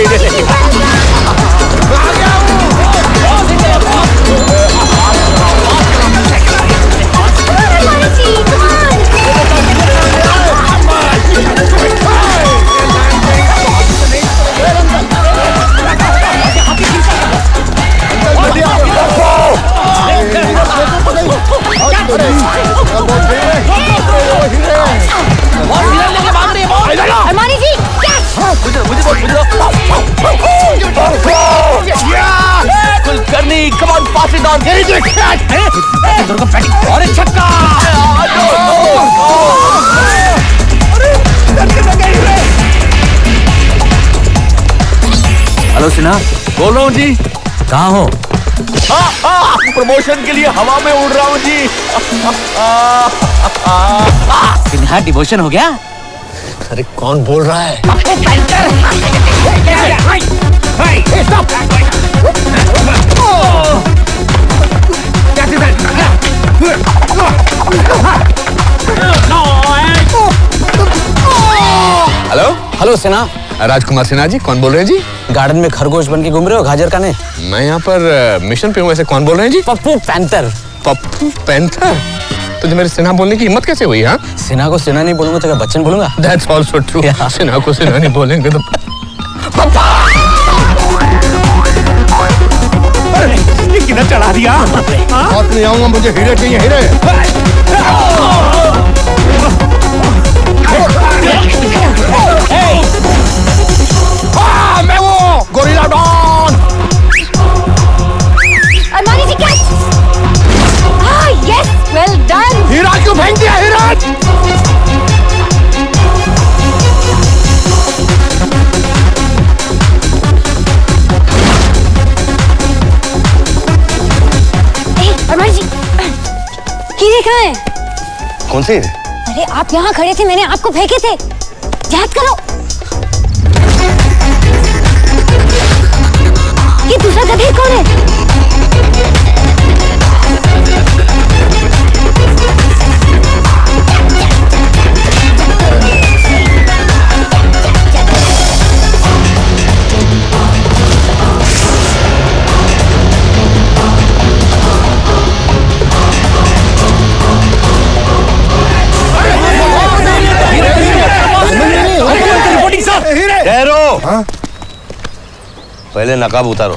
Armani ji, Kulkarni, come on, pass it on. और एक छक्का। हेलो सिन्हा, बोल रहा हूँ जी। कहाँ हो? प्रमोशन के लिए हवा में उड़ रहा हूँ जी। सिन्हा, डिवोशन हो गया? अरे कौन बोल रहा है? हेलो हेलो सिन्हा, राजकुमार सिन्हा जी, कौन बोल रहे हैं जी? गार्डन में खरगोश बन के घूम रहे हो गाजर का ने? मैं यहाँ पर मिशन पे हूँ, ऐसे कौन बोल रहे हैं जी? पप्पू पैंथर। पप्पू पैंथर? तुझे मेरे सिन्हा बोलने की हिम्मत कैसे हुई? हाँ, सिन्हा को सिन्हा नहीं बोलूंगा तो क्या बच्चन बोलूंगा? That's also true. सिन्हा को सिन्हा नहीं बोलेंगे तो ये किधर चढ़ा दिया? हाथ नहीं आऊंगा, मुझे हीरे चाहिए, हीरे। मैं वो gorilla don. Armani ji catch. Yes, well done. हीरा क्यों फेंक दिया हीरा? अरमानी जी, हीरे कहाँ हैं? कौन से? अरे आप यहाँ खड़े थे, मैंने आपको फेंके थे, याद करो। ये दूसरा गधे कौन है? हाँ? पहले नकाब उतारो।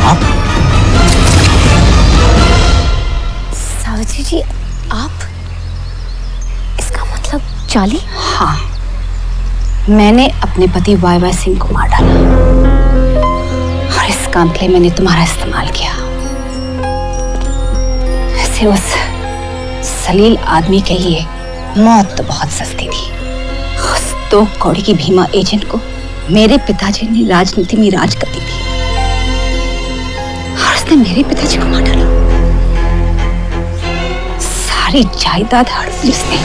आप? सावजी जी, आप? इसका मतलब चाली? हाँ, मैंने अपने पति वाई सिंह को मार डाला और इस काम के लिए मैंने तुम्हारा इस्तेमाल किया। उस सलील आदमी के लिए मौत तो बहुत सस्ती थी। उस 2 कौड़ी की भीमा एजेंट को मेरे पिताजी ने राजनीति में राज कर दी थी और उसने मेरे पिताजी को मार डाला। सारी जायदाद हड़प ली उसने,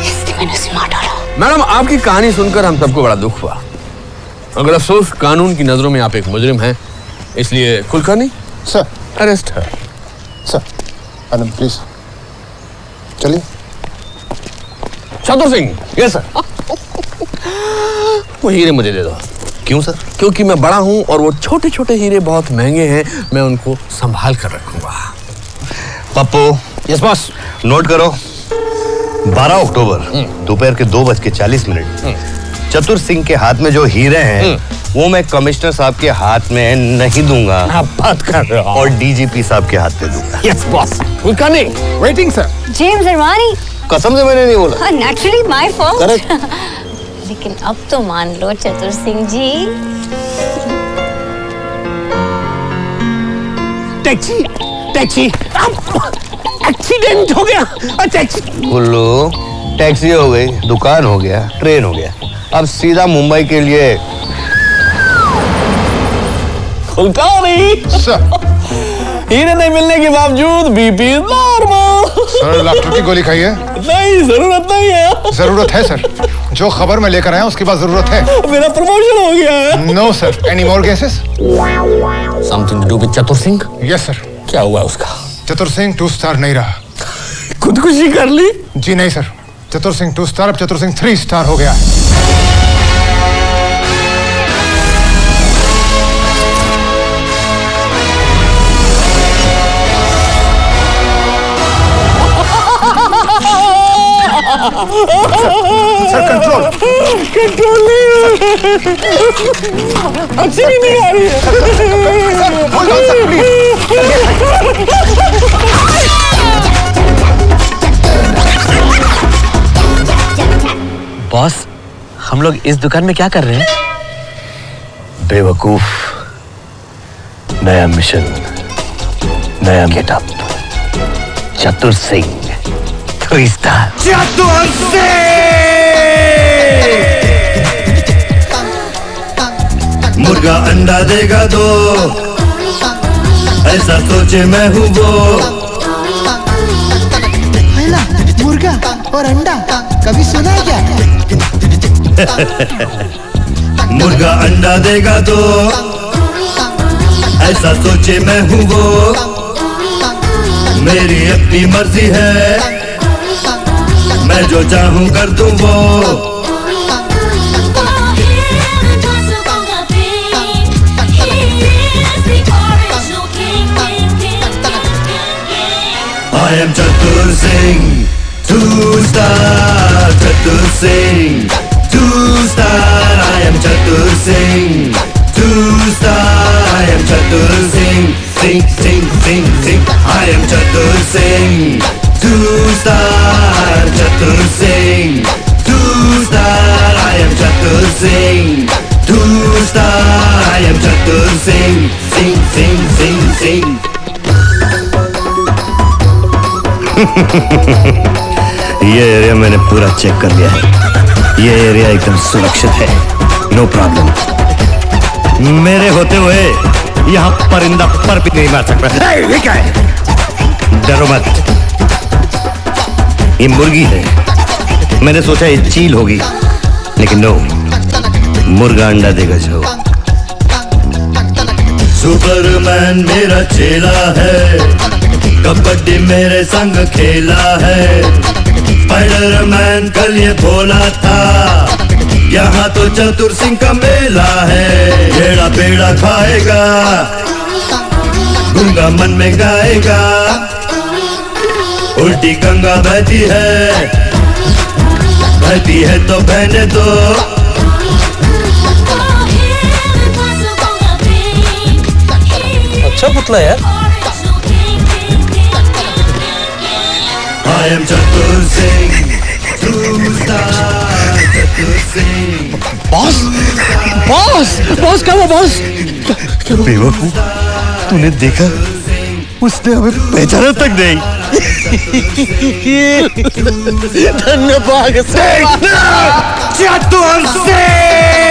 इसलिए मैंने उसे मार डाला। मैडम, आपकी कहानी सुनकर हम सबको बड़ा दुख हुआ, मगर अफसोस कानून की नजरों में आप एक मुजरिम हैं, इसलिए कुलकर्णी सर अरेस्ट है। सर मैडम प्लीज चलिए। चतुर सिंह। Yes sir. वो हीरे मुझे दे दो। क्यों सर? क्योंकि मैं बड़ा हूं और वो छोटे छोटे हीरे बहुत महंगे हैं, मैं उनको संभाल कर रखूंगा। पप्पू। Yes boss. नोट करो, 12 अक्टूबर दोपहर के 2:40 चतुर सिंह के हाथ में जो हीरे हैं वो मैं कमिश्नर साहब के हाथ में नहीं दूंगा। आप बात कर रहे हो? और डीजीपी साहब के हाथ में दूंगा। Yes boss. Kulkarni waiting sir. James Armani. कसम से मैंने नहीं बोला। Naturally my fault. करेक्ट। लेकिन अब तो मान लो चतुर Singh ji. Taxi taxi accident हो गया। टैक्सी गुल्लू, टैक्सी हो गई, दुकान हो गया, ट्रेन हो गया, अब सीधा मुंबई के लिए। हीरे नहीं मिलने के बावजूद बीपी नॉर्मल। सर डॉक्टर की गोली खाई है? नहीं, जरूरत नहीं है। जरूरत है सर, जो खबर मैं लेकर आया उसके बाद जरूरत है। मेरा प्रमोशन हो गया है। No sir, any more cases? Something to do with Chatur Singh? Yes sir. क्या हुआ उसका? चतुर सिंह 2 स्टार नहीं रहा। खुदकुशी कर ली? जी नहीं सर, चतुर सिंह 2 स्टार अब चतुर सिंह 3 स्टार हो गया है। सर कंट्रोल नहीं, अच्छी भी नहीं आ रही है। Hold on sir please. Boss, हम लोग इस दुकान में क्या कर रहे हैं? बेवकूफ, नया मिशन, नया गेटअप। चतुर सिंह 3 स्टार। चतुर सिंह! मुर्गा अंडा देगा 2, ऐसा सोचे मैं हूँ वो। पहला मुर्गा और अंडा कभी सुना है क्या? मुर्गा अंडा देगा 2, ऐसा सोचे मैं हूँ वो, मेरी अपनी मर्जी है, मैं जो चाहूँ कर दूँ वो। I am Chatur Singh, 2-star Chatur Singh, 2-star. I am Chatur Singh, 2-star. I am Chatur Singh, sing, sing, sing, sing. I am Chatur Singh, 2-star Chatur Singh, 2-star. I am Chatur Singh, 2-star. I am Chatur Singh, sing, sing, sing, sing. ये एरिया मैंने पूरा चेक कर लिया है, ये एरिया एकदम सुरक्षित है, नो प्रॉब्लम। मेरे होते हुए यहाँ परिंदा पर भी नहीं मार सकता। ये क्या है? डरो मत, ये मुर्गी है। मैंने सोचा ये चील होगी, लेकिन नो, मुर्गा अंडा देगा जो। सुपरमैन मेरा चेला है, कबड्डी मेरे संग खेला है। स्पाइडरमैन कल ये बोला था, यहाँ तो चतुर सिंह का मेला है। बेड़ा बेड़ा खाएगा, गूंगा मन में गाएगा, उल्टी गंगा बहती है तो बहने दो। अच्छा पुतला यार। I am Chatur Singh, 2-star Chatur Singh। Boss, boss, boss क्या हुआ बॉस? बेवकूफ, तूने देखा? उसने हमें पहचाना तक नहीं। धन्यवाद चतुर सिंह।